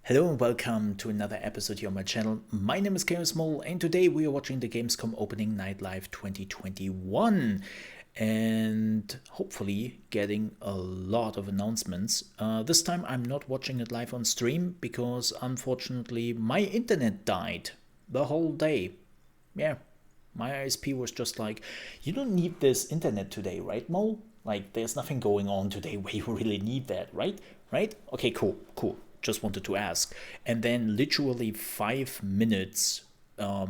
Hello and welcome to another episode here on my channel. My name is ChaosMole and today we are watching the Gamescom Opening Night Live 2021 and hopefully getting a lot of announcements. This time I'm not watching it live on stream because unfortunately my internet died the whole day. Yeah, my ISP was just like, you don't need this internet today, right, Mo? Like, there's nothing going on today where you really need that, right? Right? Okay, cool. Just wanted to ask. And then literally 5 minutes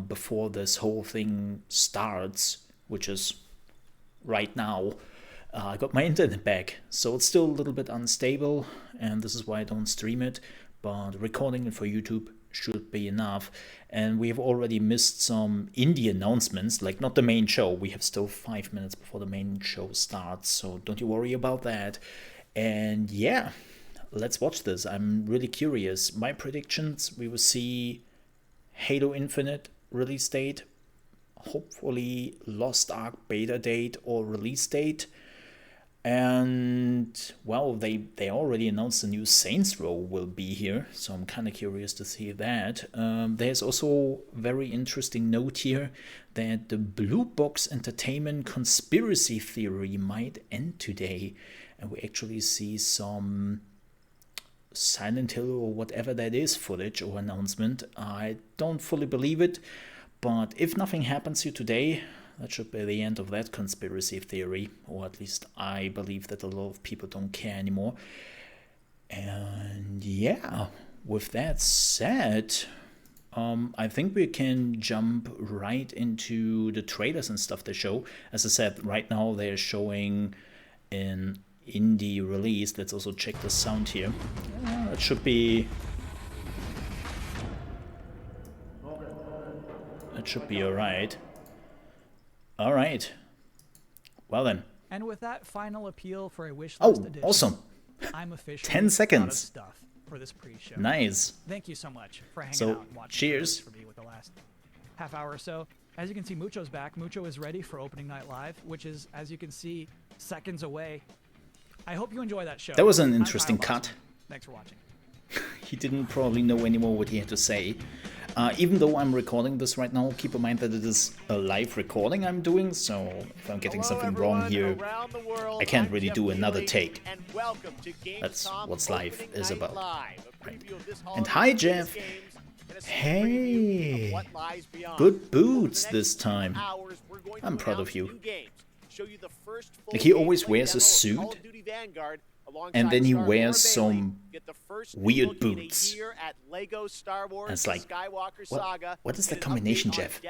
before this whole thing starts, which is right now, I got my internet back. So it's still a little bit unstable, and this is why I don't stream it. But recording it for YouTube should be enough. And we have already missed some indie announcements, like not the main show. We have still 5 minutes before the main show starts, so don't you worry about that. And yeah, let's watch this. I'm really curious. My predictions, we will see Halo Infinite release date, hopefully Lost Ark beta date or release date. And well, they already announced the new Saints Row will be here, so I'm kind of curious to see that. There's also a very interesting note here that the Blue Box Entertainment conspiracy theory might end today, and we actually see some Silent Hill or whatever that is footage or announcement. I don't fully believe it, but if nothing happens here today, that should be the end of that conspiracy theory, or at least I believe that a lot of people don't care anymore. And yeah, with that said, I think we can jump right into the trailers and stuff they show. As I said, right now they're showing an indie release. Let's also check the sound here. It should be alright. Alright. Well then. And with that final appeal for a wish list edition, awesome. I'm officially 10 seconds. out of stuff for this pre-show. Nice. Thank you so much for hanging out and watching. Cheers for me with the last half hour or so. As you can see, Mucho's back. Mucho is ready for Opening Night Live, which is, as you can see, seconds away. I hope you enjoy that show. That was an interesting cut. Thanks for watching. He didn't probably know anymore what he had to say. Even though I'm recording this right now, keep in mind that it is a live recording I'm doing, so if I'm getting something wrong here, I can't really do another take. That's what live is about. Right. And hi, Jeff. Hey, good boots this time. I'm proud of you. Like, he always wears a suit, and then he wears some weird boots. And it's like, what is the combination, Jeff?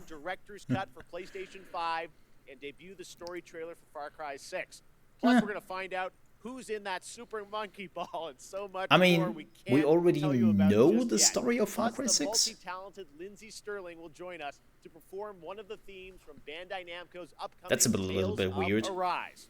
Director's cut for PlayStation 5 and debut the story trailer for Far Cry 6. Plus, we're going to find out who's in that super monkey ball and so much more. We already know the story of Far Cry 6. The multi-talented Lindsay Sterling will join us to perform one of the themes from Bandai Namco's upcoming That's a little bit weird. Arise.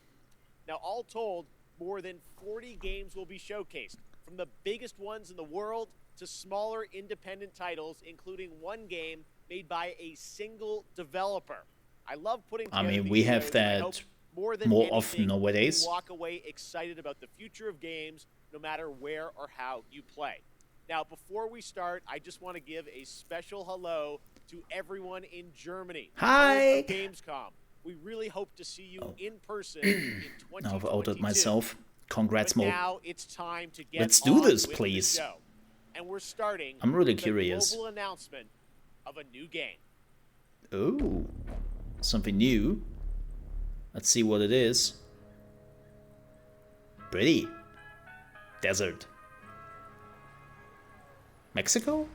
Now, all told, more than 40 games will be showcased, from the biggest ones in the world to smaller independent titles, including one game made by a single developer. I love putting together we have that more often nowadays. Walk away excited about the future of games, no matter where or how you play. Now, before we start, I just want to give a special hello to everyone in Germany. Hi! Gamescom. We really hope to see you in person in 2022. Now I've outed myself. Congrats, Mo. Now it's time to get Let's do this, with please. the show. And we're starting I'm really with curious. a global announcement of a new game. Oh, something new. Let's see what it is. Pretty. Desert. Mexico?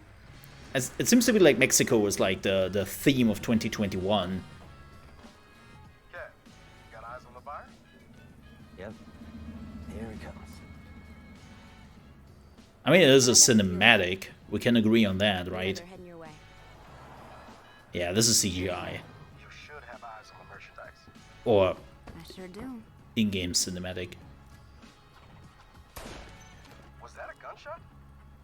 It seems to be like Mexico is like the theme of 2021. Yep. Here it comes. I mean, it is a cinematic. We can agree on that, right? Yeah, this is CGI. You should have eyes on the merchandise. Or I sure do. in-game cinematic. Was that a gunshot?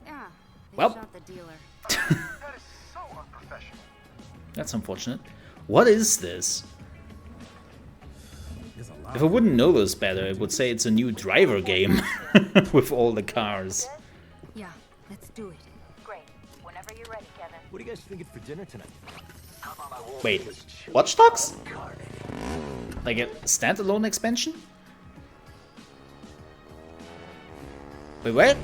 Yeah. They Well. shot the dealer. That is so unprofessional. That's unfortunate. What is this? If I wouldn't know this better, I would say it's a new driver game with all the cars. Yeah. Let's do it. Great. Whenever you're ready, Kevin. What are you guys thinking for dinner tonight? Wait, Watch Dogs? Like a standalone expansion? Wait, what?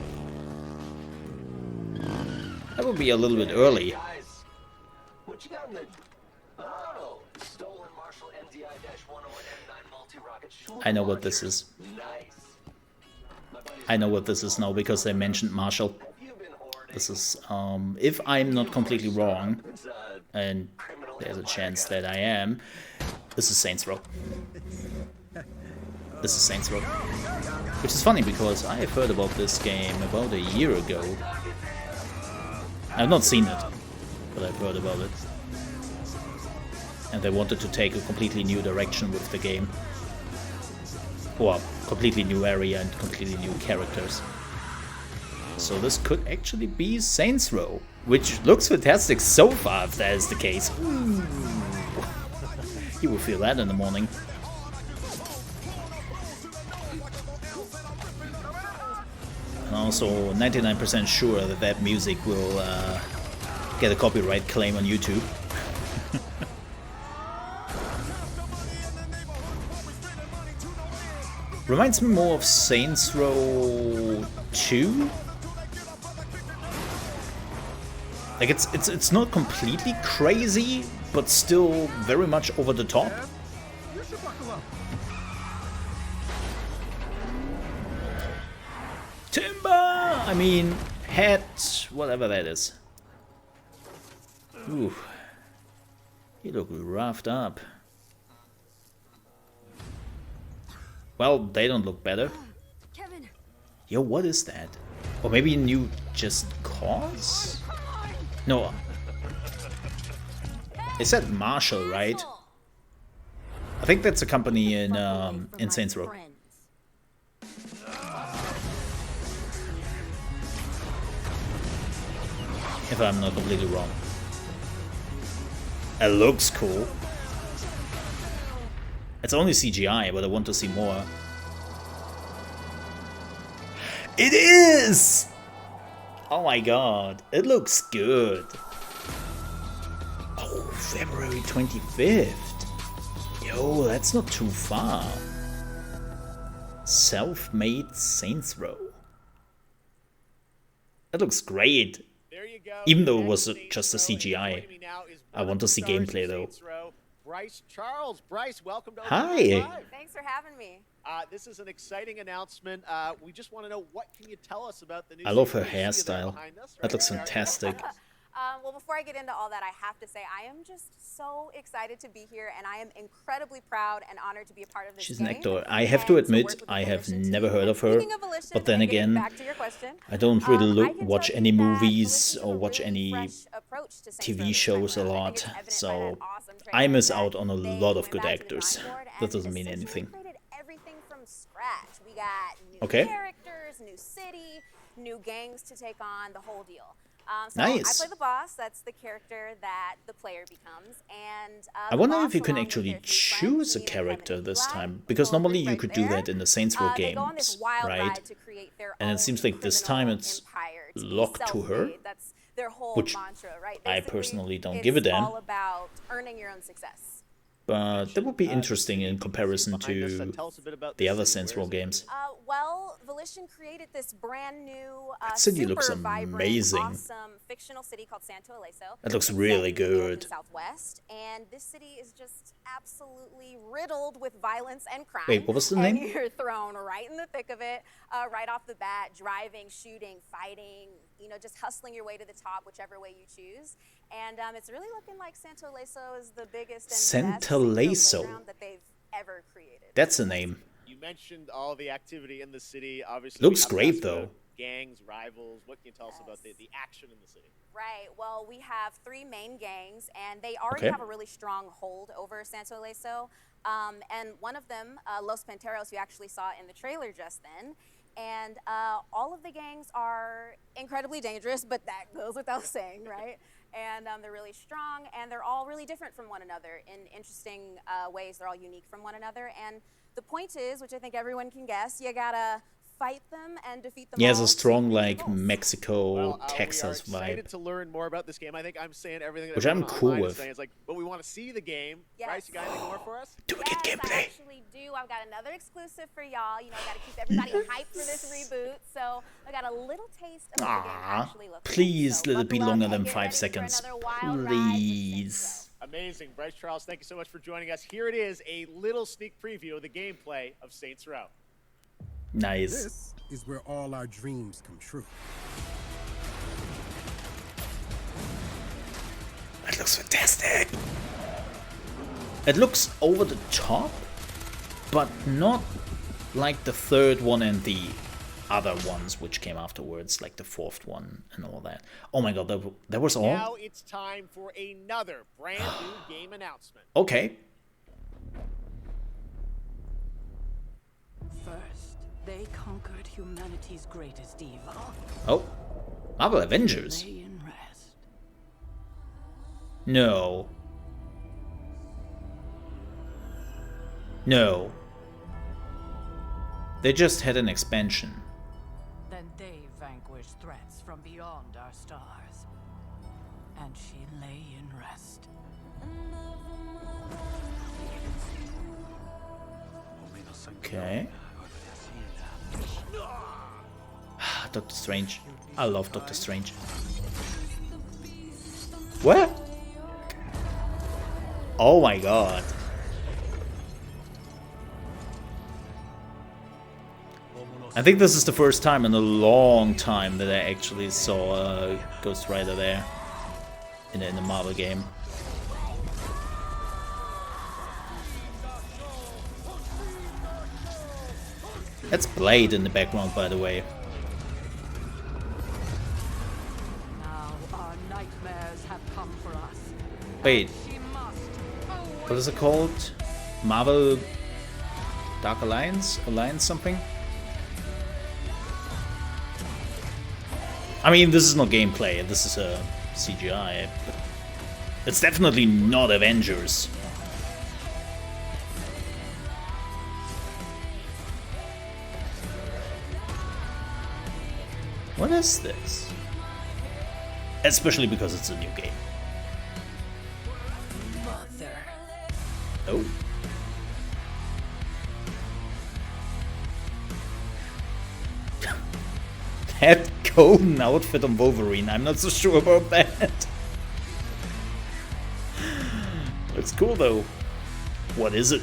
That would be a little bit early. Guys, what you got in the... Oh, stolen Marshall MDI-101M9 multi-rocket shooter I know what this is. Nice. I know what this is now because they mentioned Marshall. You've been hoarding. This is, if I'm not completely wrong, and there's a chance that I am, this is Saints Row. This is Saints Row. Which is funny because I have heard about this game about a year ago. I've not seen it, but I've heard about it. And they wanted to take a completely new direction with the game. Or completely new area and completely new characters. So this could actually be Saints Row, which looks fantastic so far if that is the case. Ooh. You will feel that in the morning. And also 99% sure that that music will get a copyright claim on YouTube. Reminds me more of Saints Row 2. Like it's not completely crazy, but still very much over the top. Timber! I mean, head, whatever that is. Ooh. You look roughed up. Well, they don't look better. Kevin. Yo, what is that? Or maybe a new Just Cause? No. It said Marshall, right? I think that's a company in Saints Row. If I'm not completely wrong. It looks cool. It's only CGI, but I want to see more. It is! Oh my god, it looks good. Oh, February 25th. Yo, that's not too far. Self-made Saints Row. That looks great. There you go. Even though it was Saints just a Row, and CGI. joining me now is I one want of to see the stars of gameplay, though. Saints Row, Bryce Charles. Bryce, welcome to Hi. Opening Night Live. Thanks for having me. This is an exciting announcement. We just want to know, what can you tell us about the new I love her season? We see you there hairstyle. behind us, That right looks there. fantastic. Well, before I get into all that, I have to say I am just so excited to be here, and I am incredibly proud and honored to be a part of this She's game. an actor. I have to and admit, work with the I have Volition never team. heard And of her. speaking of Volition, But then and getting again, back to your question, I don't really I can watch tell any you that movies Volition or took a watch really any fresh approach to Saints Row TV this shows a time around. I lot, think it's evident by so that awesome I trailer miss that out on a they lot of went good back to the actors. drawing board That and doesn't mean essentially anything. created everything from scratch. We got new Okay. characters, new city, new gangs to take on, the whole deal. So Nice. I play the boss. That's the character that the player becomes. And I the wonder boss, if you can along with actually their three choose a friends, Ian, Kevin, character and this Eli, time, because little normally group you right could do there, that in the Saints Row they go on this games, wild right? ride to create their And it own seems like this time criminal it's empire, to be locked to her, self-made. That's their whole which mantra, right? I Basically, personally don't it's give a damn. all about earning your own success. But that would be interesting in comparison Behind us, to tell us a bit about the this other city. Saints Where Row is it? games. Well, Volition created this brand new, That city super looks vibrant, amazing. awesome fictional city called Santo Ileso. That looks It's really set in the north and good. Southwest, and this city is just absolutely riddled with violence and crime. Wait, what was the and name? You're thrown right in the thick of it, right off the bat, driving, shooting, fighting, just hustling your way to the top, whichever way you choose. And it's really looking like Santo Ileso is the biggest and best Santo Saints Row Ileso. playground that they've ever created. That's the name. You mentioned all the activity in the city. Obviously, Looks we have to great, ask about though. Gangs, rivals. What can you tell us about the action in the city? Right. Well, we have three main gangs, and they already Okay. have a really strong hold over Santo Ileso. And one of them, Los Panteros, you actually saw in the trailer just then. And all of the gangs are incredibly dangerous, but that goes without saying, right? And they're really strong, and they're all really different from one another in interesting ways. They're all unique from one another. And the point is, which I think everyone can guess, you gotta fight them and defeat them He has all a to strong, win like, goals. Mexico, Well, we are Texas excited vibe. to learn more about this game. I think I'm saying everything that Which I'm everyone cool online is with. saying. It's like, but we want to see the game. Yes. Bryce, you got anything more for us? Do we get Yes, I gameplay? actually do. I've got another exclusive for y'all. You know, I got to keep everybody hyped for this reboot. So I got a little taste of what the game Ah, actually looks please like. let it be buckle up longer and than get 5 ready for seconds. another wild ride with Saints Please. Amazing. Bryce Charles, thank you so much for joining us. Here it is, a little sneak preview of the gameplay of Saints Row. Nice. This is where all our dreams come true. That looks fantastic. It looks over the top, but not like the third one and the other ones which came afterwards, like the fourth one and all that. Oh my god, that was all? Now it's time for another brand new game announcement. Okay. First, they conquered humanity's greatest evil. Oh. Marvel Avengers. Lay in rest. No. No. They just had an expansion. Then they vanquished threats from beyond our stars. And she lay in rest. Okay. Doctor Strange. I love Doctor Strange. What? Oh my god. I think this is the first time in a long time that I actually saw Ghost Rider there in the Marvel game. That's Blade in the background, by the way. Now our nightmares have come for us. Wait, She must what is it called? Marvel Dark Alliance? Alliance something? I mean, this is not gameplay, this is a CGI, but it's definitely not Avengers. What is this? Especially because it's a new game. mother. Oh. That golden outfit on Wolverine, I'm not so sure about that. Looks cool though. What is it?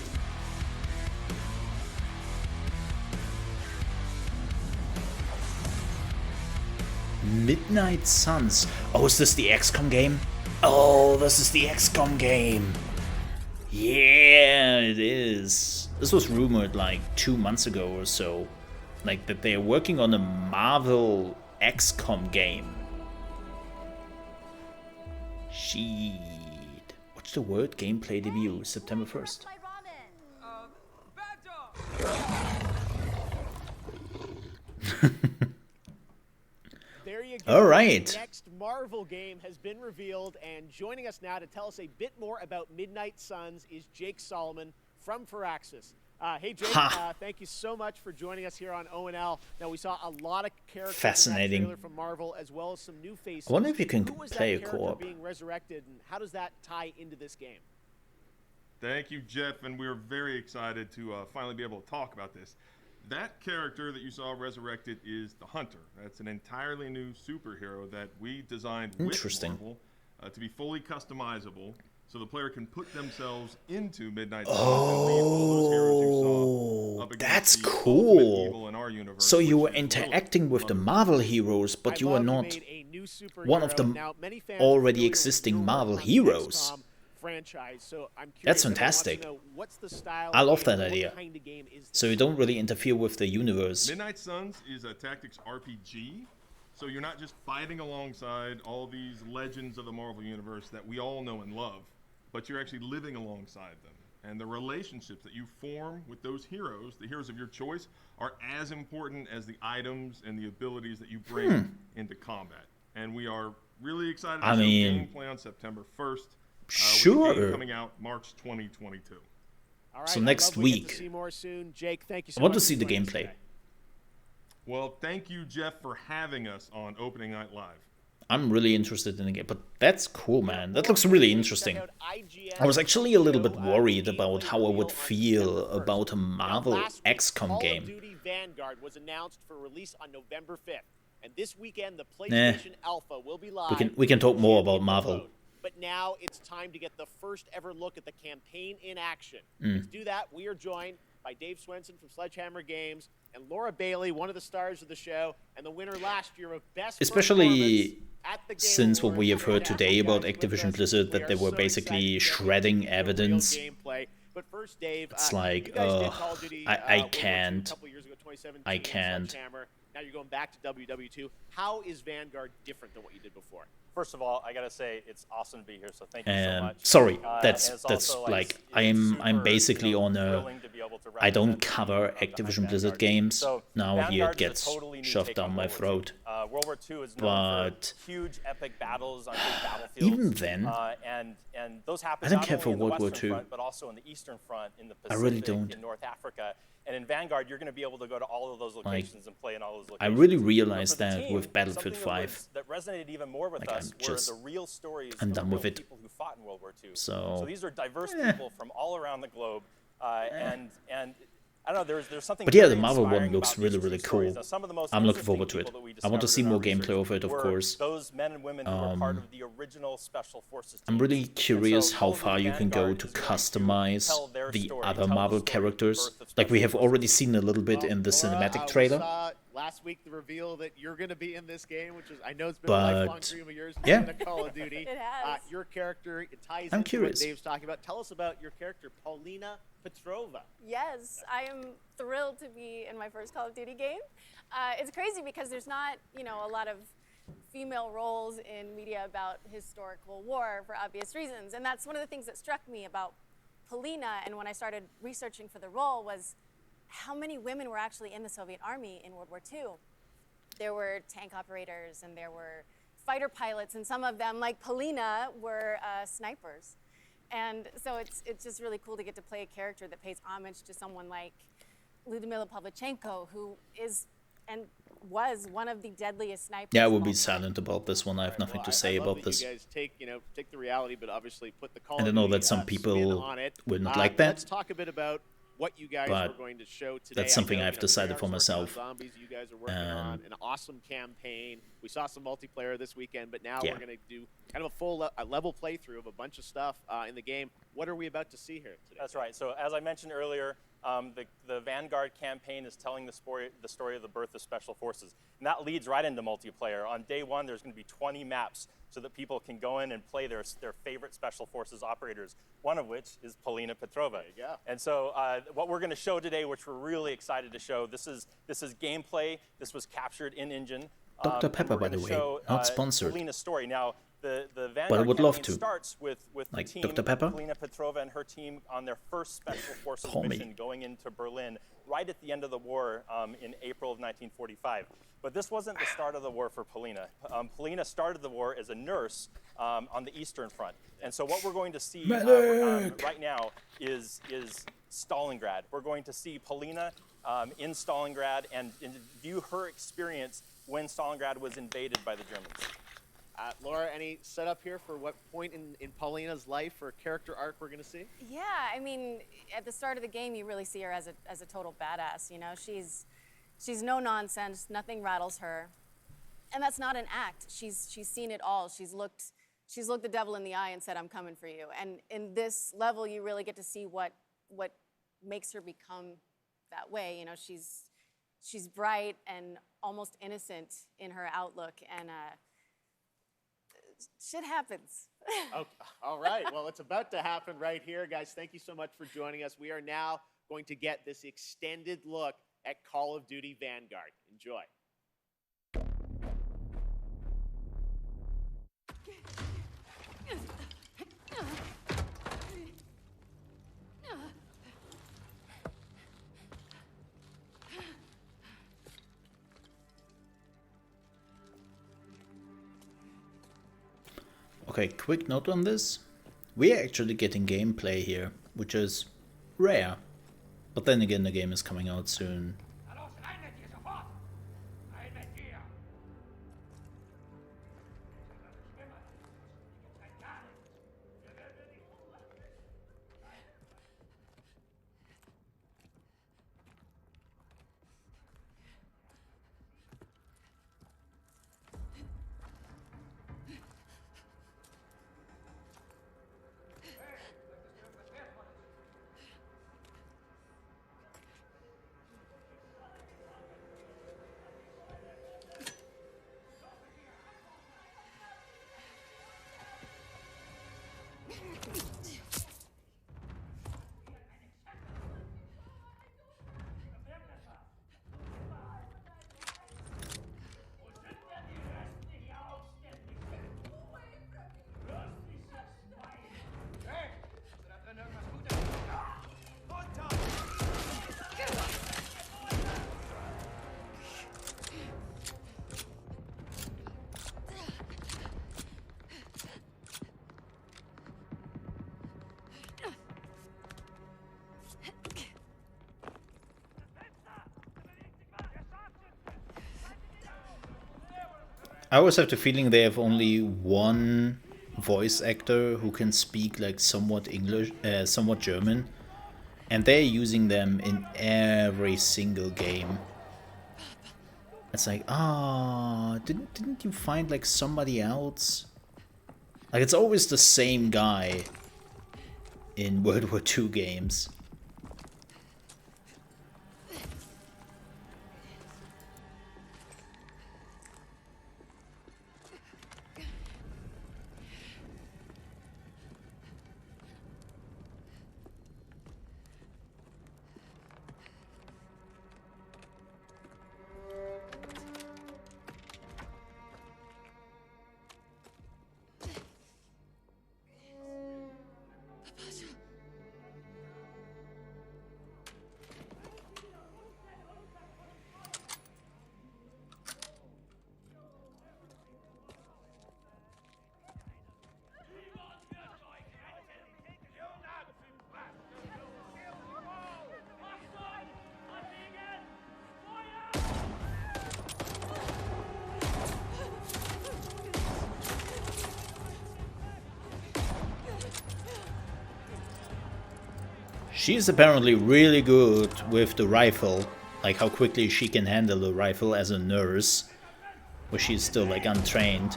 Midnight Suns. Oh, is this the XCOM game? Oh, this is the XCOM game. Yeah, it is. This was rumored like 2 months ago or so. Like that they're working on a Marvel XCOM game. Sheet. What's the word? Gameplay debut, September 1st. There you go. All right. The next Marvel game has been revealed, and joining us now to tell us a bit more about Midnight Suns is Jake Solomon from Firaxis. Hey, Jake, thank you so much for joining us here on ONL. Now, we saw a lot of characters Fascinating. in that trailer from Marvel, as well as some new faces. I wonder if you can Who was play that a character co-op. being resurrected, and how does that tie into this game? Thank you, Jeff, and we're very excited to finally be able to talk about this. That character that you saw resurrected is the Hunter. That's an entirely new superhero that we designed with Interesting. Marvel to be fully customizable, so the player can put themselves into Midnight Suns and lead all those heroes you saw up against That's the ultimate cool. evil in our universe, So you which were is interacting Lilith. with the Marvel heroes, but I you are love not made a new one of superhero. the Now, many fans are already familiar with existing your work Marvel on the heroes. XCOM franchise, so I'm curious, That's everyone wants to fantastic. know, what's the style I of love game, that what idea. kind of game is So this? you don't really interfere with the universe. Midnight Suns is a tactics RPG, so you're not just fighting alongside all these legends of the Marvel Universe that we all know and love, but you're actually living alongside them. And the relationships that you form with those heroes, the heroes of your choice, are as important as the items and the abilities that you bring into combat. And we are really excited to I show mean, gameplay on September 1st. With the sure. game coming out March 2022. All right, So I next love we get week. to see more soon. Jake, thank you so I want to much see for the joining us gameplay. today. Well, thank you, Jeff, for having us on Opening Night Live. I'm really interested in the game, but that's cool, man. That looks really interesting. I was actually a little bit worried about how I would feel about a Marvel XCOM Call game. of Duty Vanguard was announced for release on November 5th, and this weekend the PlayStation Alpha will be live. We can talk more about Marvel. But now it's time to get the first ever look at the campaign in action. To do that, we are joined by Dave Swenson from Sledgehammer Games and Laura Bailey, one of the stars of the show, and the winner last year of Best Especially at the Game since what Awards. we have heard today about Guys, with Activision us. Blizzard, We that are they were so basically excited to get shredding into the real evidence. gameplay. But first, Dave, It's you like, guys did Call of Duty, I World War II can't. A couple years ago, 2017, I can't. Sledgehammer. Now you're going back to WW2. How is Vanguard different than what you did before? First of all, I gotta say it's awesome to be here. So thank you so And much. sorry, And that's it's also, like it's I'm super, basically on a. thrilling to be able to I don't represent cover the team Activision behind Blizzard Vanguard. games. So Now here it Vanguard is a gets totally new shoved take down on my World War throat. II. World War II is known But for huge epic battles on big battlefields. even then, and those happen I don't not care only for in the World War Western II. Front, but also in the Eastern Front, in the I Pacific, really don't. in North Africa. And in Vanguard, you're going to be able to go to all of those locations and play in all those I locations. really But realized for the that team, with Battlefield something 5. that resonated even more with Like, us I'm were just- the real stories I'm of done the with real it. people who fought in World War II. So, these are diverse people from all around the globe, and I don't know. There's something. But yeah, the very Marvel one inspiring looks about really, these really two stories. cool. Now, some of the most I'm looking interesting forward to it. people that we I want to discovered see in our more gameplay research of it, of were course. Those men and women who were part of the original special forces. I'm really teams. And curious so how Call of far Duty you can go Vanguard to is going customize tell their the story, other tell the Marvel story of the characters. birth of Like we special have forces. already seen a little bit in the Laura, cinematic we trailer. saw last week the reveal that you're going to be in this game, which is I know it's been a lifelong But dream of yours. yeah. In a Call of Duty. It has. Your character, it ties I'm into curious. what Dave's talking about. Tell us about your character, Paulina Petrova. Yes, I am thrilled to be in my first Call of Duty game. It's crazy because there's not, a lot of female roles in media about historical war for obvious reasons. And that's one of the things that struck me about Paulina, and when I started researching for the role, was how many women were actually in the Soviet Army in World War II. There were tank operators and there were fighter pilots, and some of them, like Paulina, were snipers. And so it's just really cool to get to play a character that pays homage to someone like Lyudmila Pavlichenko, who is and was one of the deadliest snipers. Yeah, I will of be all time. silent about this one. I have nothing to say I love about that this. You guys take the reality, but obviously put the Call And I of know Duty, that some spin people on it. will not like that. Let's talk a bit about what you guys But are going to show today. that's something I know, I've decided for Treyarch's working on myself. Zombies, you guys are working on an awesome campaign. We saw some multiplayer this weekend, but now Yeah. we're going to do kind of a full level playthrough of a bunch of stuff in the game. What are we about to see here today? That's right. So as I mentioned earlier, the Vanguard campaign is telling the story of the birth of Special Forces. And that leads right into multiplayer. On day one, there's going to be 20 maps so that people can go in and play their favorite Special Forces operators, one of which is Paulina Petrova. There you go. And so what we're going to show today, which we're really excited to show, this is gameplay. This was captured in engine. Dr. And Pepper, we're by the gonna way, show, not sponsored. Paulina's story. Now, the Vanguard But I would love campaign to. starts with Like the team, Dr. Pepper? Paulina Petrova and her team on their first Special Forces Call me. mission going into Berlin right at the end of the war in April of 1945. But this wasn't the start of the war for Paulina. Paulina started the war as a nurse on the Eastern Front. And so what we're going to see right now is Stalingrad. We're going to see Paulina in Stalingrad and view her experience when Stalingrad was invaded by the Germans. Laura, any setup here for what point in Paulina's life or character arc we're going to see? Yeah, I mean, at the start of the game, you really see her as a total badass. She's no nonsense. Nothing rattles her, and that's not an act. She's seen it all. She's looked the devil in the eye and said, "I'm coming for you." And in this level, you really get to see what makes her become that way. She's bright and almost innocent in her outlook, and shit happens. Okay. All right. Well, it's about to happen right here. Guys, thank you so much for joining us. We are now going to get this extended look at Call of Duty Vanguard. Enjoy. Okay, quick note on this. We are actually getting gameplay here, which is rare. But then again, the game is coming out soon. I always have the feeling they have only one voice actor who can speak like somewhat English, somewhat German, and they're using them in every single game. It's like, didn't you find like somebody else? Like it's always the same guy in World War II games. She's apparently really good with the rifle, like how quickly she can handle the rifle as a nurse, where she's still like untrained.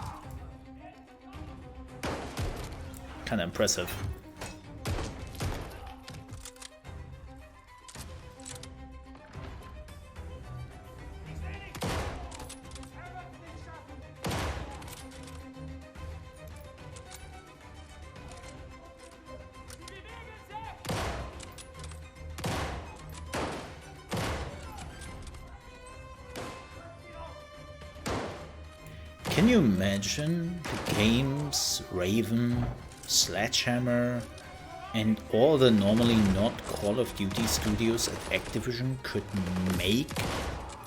Kinda impressive. Can you imagine the games Raven, Sledgehammer, and all the normally not Call of Duty studios at Activision could make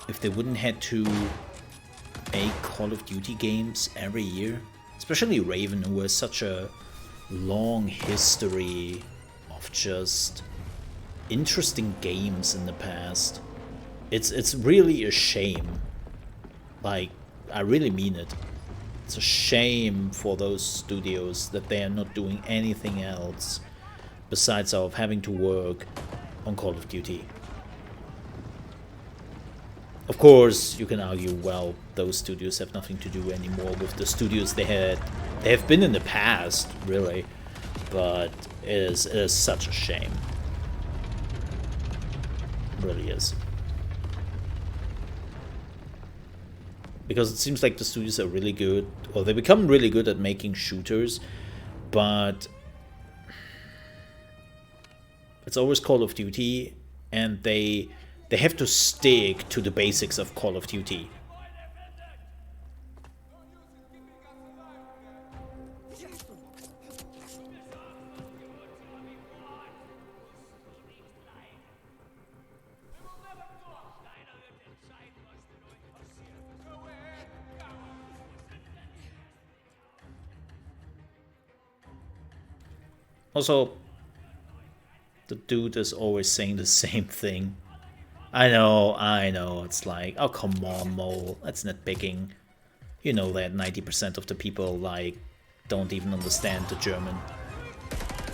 if they wouldn't have to make Call of Duty games every year? Especially Raven, who has such a long history of just interesting games in the past. It's really a shame. Like, I really mean it. It's a shame for those studios that they are not doing anything else besides of having to work on Call of Duty. Of course, you can argue, well, those studios have nothing to do anymore with the studios they have been in the past, really. But it is such a shame. It really is. Because it seems like the studios are really good, or they become really good at making shooters, but it's always Call of Duty, and they have to stick to the basics of Call of Duty. Also, the dude is always saying the same thing. I know, it's like, oh come on, Mole, that's nitpicking. You know that 90% of the people, like, don't even understand the German.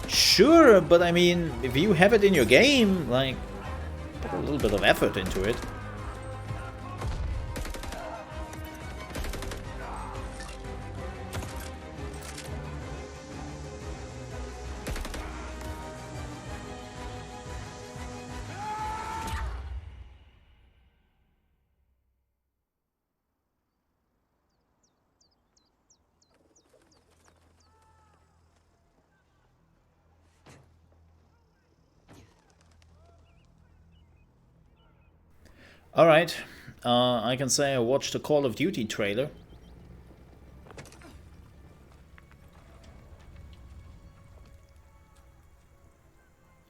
Sure, but I mean, if you have it in your game, like, put a little bit of effort into it. Alright, I can say I watched the Call of Duty trailer.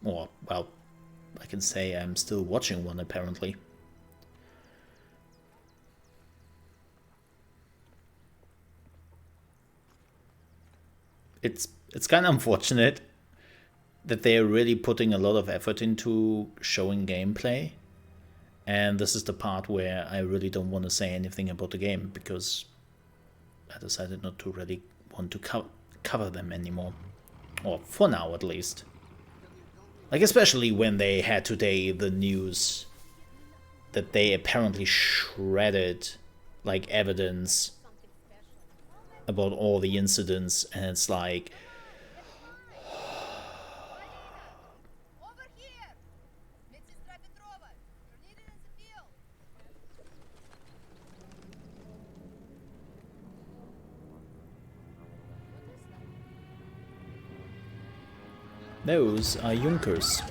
Or, well, I can say I'm still watching one apparently. It's kind of unfortunate that they're really putting a lot of effort into showing gameplay. And this is the part where I really don't want to say anything about the game, because I decided not to really want to cover them anymore. Or for now, at least. Like, especially when they had today the news that they apparently shredded, like, evidence about all the incidents, and it's like... Those are Junkers.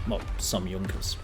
Well, some Junkers.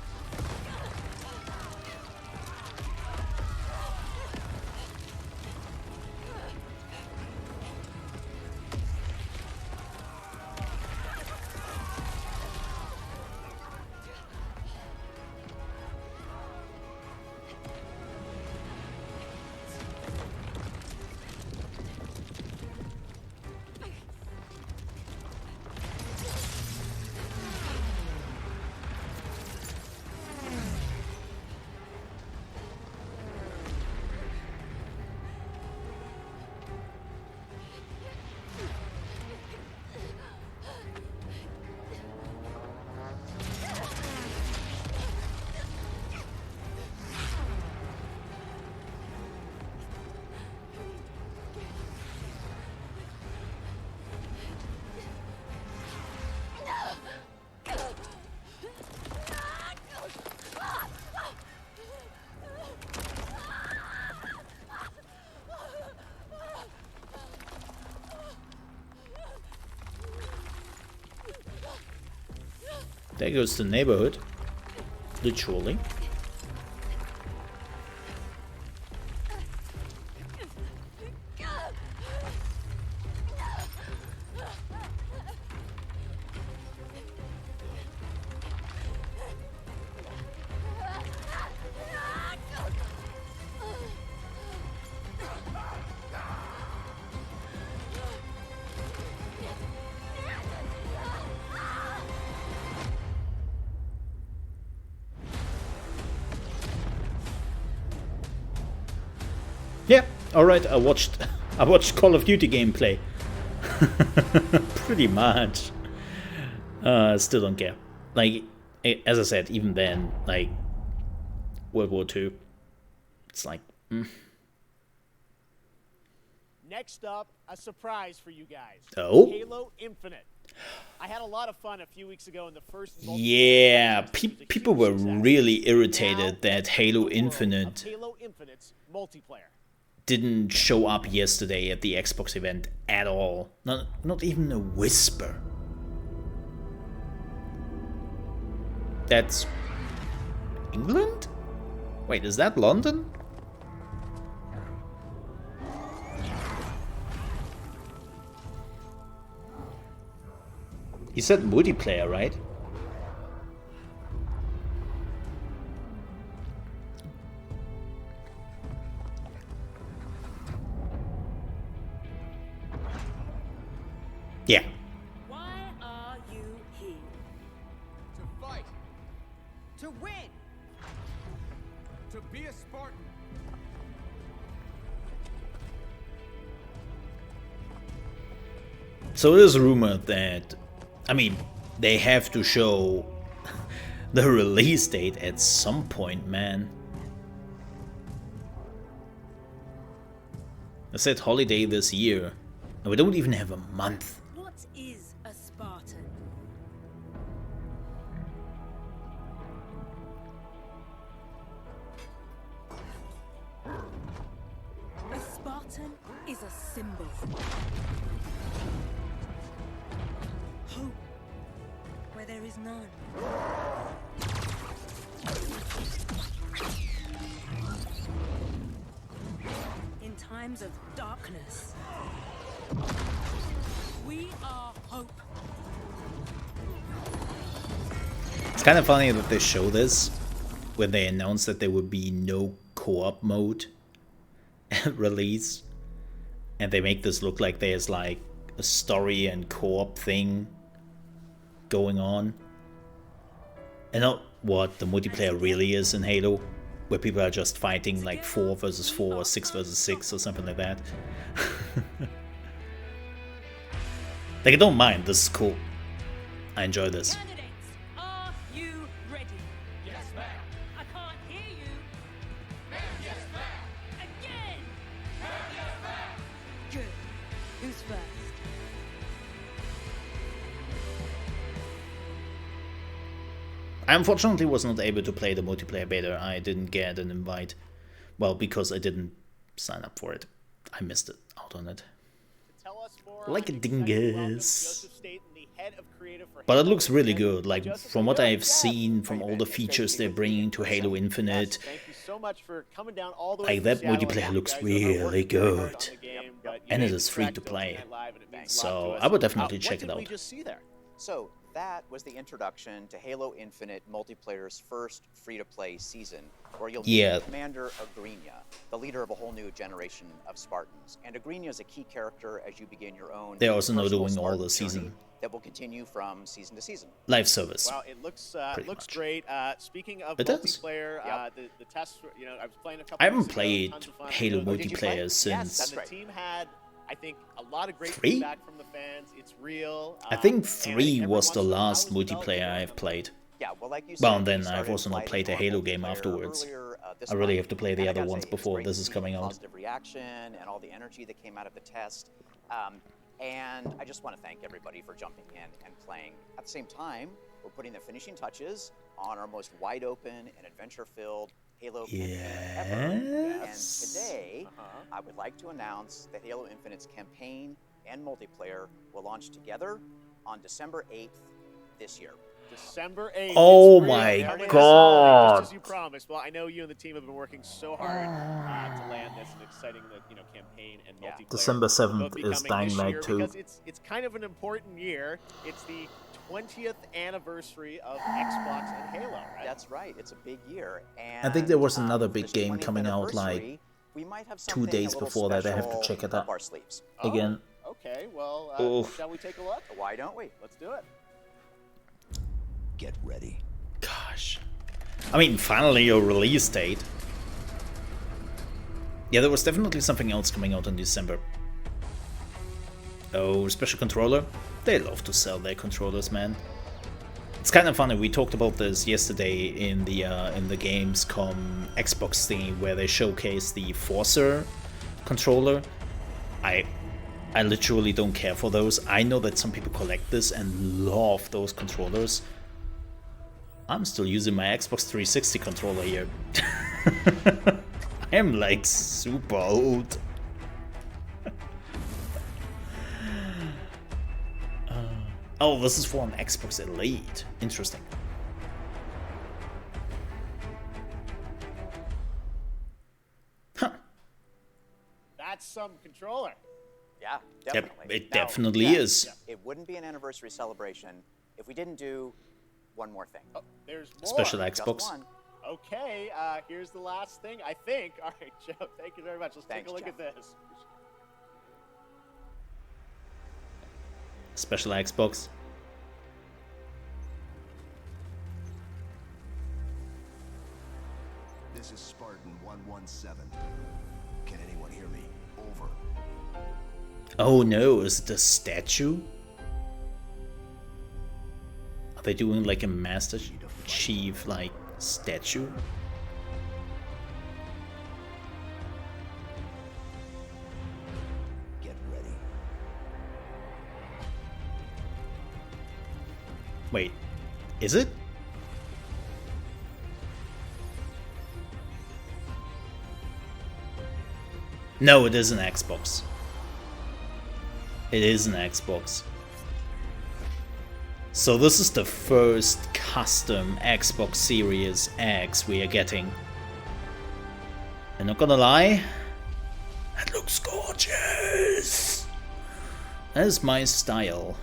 There goes the neighborhood, literally. Yeah, alright, I watched Call of Duty gameplay. Pretty much. Still don't care. Like, as I said, even then, like, World War II, it's like, Next up, a surprise for you guys. Oh? Halo Infinite. I had a lot of fun a few weeks ago in the first... Yeah, people were really irritated that Halo Infinite Halo Infinite's multiplayer didn't show up yesterday at the Xbox event at all. Not even a whisper. That's England? Wait, is that London? You said multiplayer, right? Yeah. Why are you here? To fight. To win. To be a Spartan. So it is rumored that, I mean, they have to show the release date at some point, man. I said holiday this year, and we don't even have a month. What is a Spartan? A Spartan is a symbol. there is none. In times of darkness, we are hope. It's kind of funny that they show this when they announced that there would be no co-op mode at release, and they make this look like there's like a story and co-op thing going on, and not what the multiplayer really is in Halo, where people are just fighting like 4 versus 4 or 6 versus 6 or something like that. Like, I don't mind, this is cool. I enjoy this. Candidates, are you ready? Yes, ma'am. I can't hear you. Ma'am, yes, ma'am. Again. Ma'am, yes, ma'am. Good. Who's first? I unfortunately was not able to play the multiplayer beta. I didn't get an invite. Well, because I didn't sign up for it. I missed it out on it. Like a dingus. But it looks really good. Like, from what I've seen, from all the features they're bringing to Halo Infinite, like, that multiplayer looks really good. And it is free to play. So I would definitely check it out. So that was the introduction to Halo Infinite multiplayer's first free-to-play season, where you'll meet Commander Agrinia, the leader of a whole new generation of Spartans. And Agrinia is a key character as you begin your own. They're also not doing all the season. That will continue from season to season. Live service. Wow, it looks great. Speaking of it multiplayer, the tests, you know, I was playing a couple. I haven't played Halo multiplayer since. The team had, I think, a lot of great feedback from the fans. It's real. I think 3 was the last multiplayer I've played. Yeah, well, like you said, well, and then I've also not played a Halo game afterwards. I really have to play the other ones before this is coming out. Positive reaction and all the energy that came out of the test. And I just want to thank everybody for jumping in and playing. At the same time, we're putting the finishing touches on our most wide open and adventure-filled Halo campaign ever. And today, I would like to announce that Halo Infinite's campaign and multiplayer will launch together on December 8th this year. December 8th. Oh my god! Just as you promised. Well, I know you and the team have been working so hard to land this and exciting campaign and multiplayer. December 7th is Dying Light 2. Because it's kind of an important year. It's the 20th anniversary of Xbox and Halo, right? That's right. It's a big year. And I think there was another big game coming out like 2 days before that. I have to check it out again. Okay, well, shall we take a look? Why don't we? Let's do it. Get ready. Gosh. I mean, finally a release date. Yeah, there was definitely something else coming out in December. Oh, special controller? They love to sell their controllers, man. It's kind of funny, we talked about this yesterday in the Gamescom Xbox thingy where they showcased the Forcer controller. I literally don't care for those. I know that some people collect this and love those controllers. I'm still using my Xbox 360 controller here. I am like super old. Oh, this is for an Xbox Elite. Interesting. Huh. That's some controller. Yeah, definitely. It definitely is. It wouldn't be an anniversary celebration if we didn't do one more thing. Oh, there's more. Special Xbox. Okay, here's the last thing, I think. All right, Joe, thank you very much. Let's take a look at this. Special Xbox. This is Spartan 117. Can anyone hear me? Over. Oh no, is it a statue? Are they doing like a Master Chief like statue? Get ready. Wait, is it? No, it is an Xbox. It is an Xbox. So this is the first custom Xbox Series X we are getting. I'm not gonna lie, that looks gorgeous. That is my style.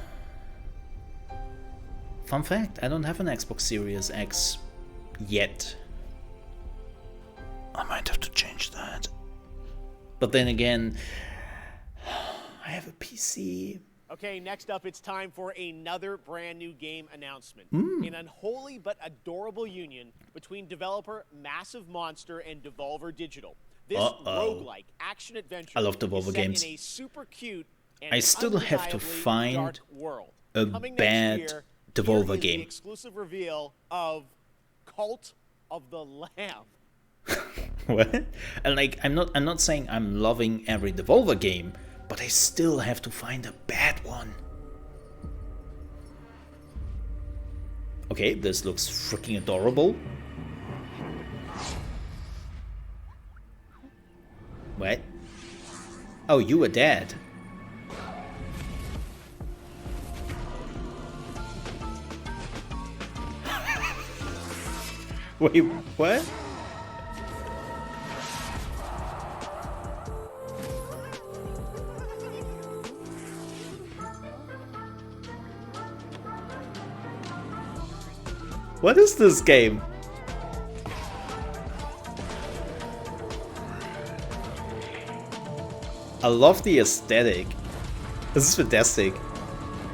Fun fact, I don't have an Xbox Series X yet. I might have to change that. But then again, I have a PC. Okay, next up, it's time for another brand new game announcement. An unholy but adorable union between developer Massive Monster and Devolver Digital. This roguelike action-adventure I love Devolver is set games. in a super cute and I still have to undeniably find dark world. a Coming next bad year, Devolver here is game. the exclusive reveal of Cult of the Lamb. What? And like, I'm not saying I'm loving every Devolver game, but I still have to find a bad one. Okay, this looks freaking adorable. What? Oh, you were dead. Wait, what? What is this game? I love the aesthetic. This is fantastic.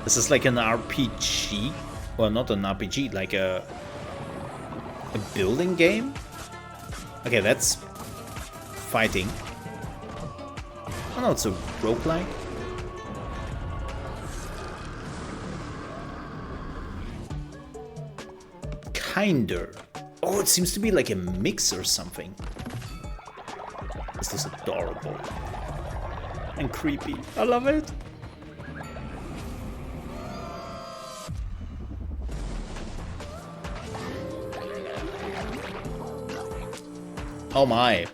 This is like an RPG. Well, not an RPG, like a building game? Okay, that's fighting. Oh no, it's a roguelike. Kinder. Oh, it seems to be like a mix or something. This is adorable. And creepy. I love it. Oh my.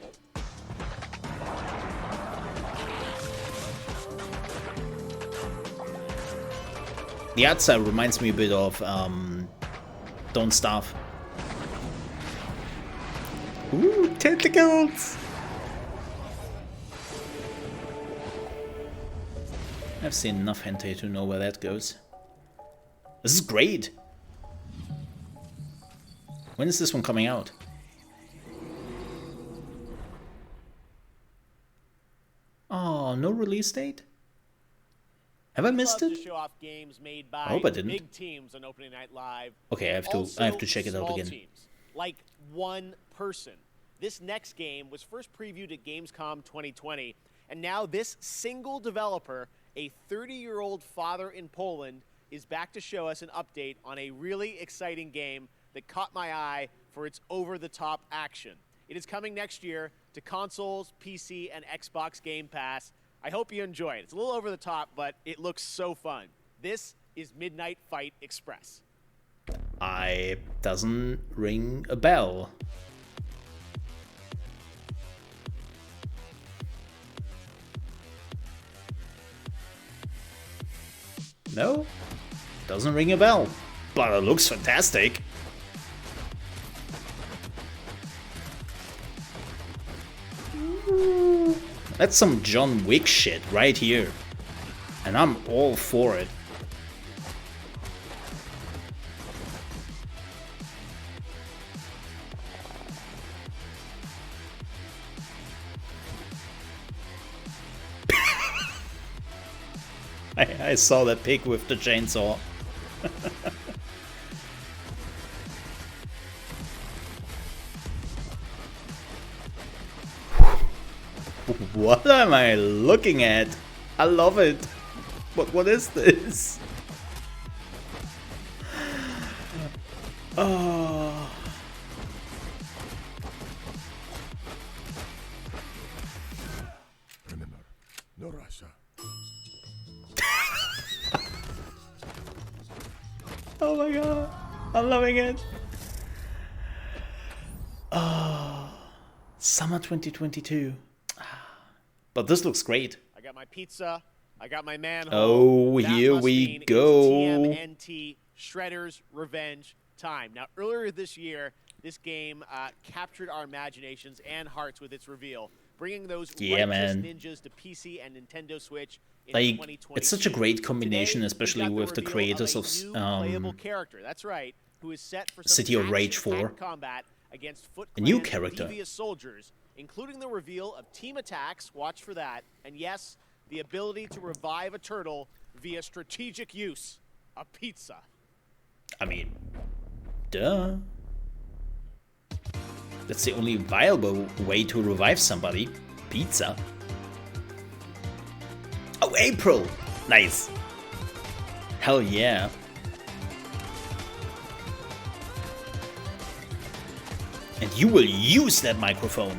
The art style reminds me a bit of Don't Starve. Ooh, tentacles! I've seen enough hentai to know where that goes. This is great! When is this one coming out? Oh, no release date? Have I missed it? To show off games made by I hope I didn't. big teams on Opening Night Live. Okay, I have to check it out small again. Teams, like one person. This next game was first previewed at Gamescom 2020, and now this single developer, a 30-year-old father in Poland, is back to show us an update on a really exciting game that caught my eye for its over-the-top action. It is coming next year to consoles, PC, and Xbox Game Pass. I hope you enjoy it. It's a little over the top, but it looks so fun. This is Midnight Fight Express. Doesn't ring a bell. No? Doesn't ring a bell. But it looks fantastic. That's some John Wick shit right here. And I'm all for it. I saw that pig with the chainsaw. What am I looking at? I love it. What is this? Oh. Remember, no Russia. Oh my god. I'm loving it. Oh. Summer 2022. But this looks great. I got my pizza. I got my manhole. Oh, That here must we mean it's go. TMNT Shredder's Revenge time. Now, earlier this year, this game captured our imaginations and hearts with its reveal, bringing those righteous ninjas to PC and Nintendo Switch in 2020. It's such a great combination, Today, especially we've got with the creators of new playable character. That's right, who is set for some City of Rage 4. action-packed combat against Foot A new Clan's character. devious soldiers, including the reveal of team attacks. Watch for that, and yes, the ability to revive a turtle via strategic use of pizza. I mean, duh. That's the only viable way to revive somebody. Pizza. Oh, April! Nice. Hell yeah. And you will use that microphone.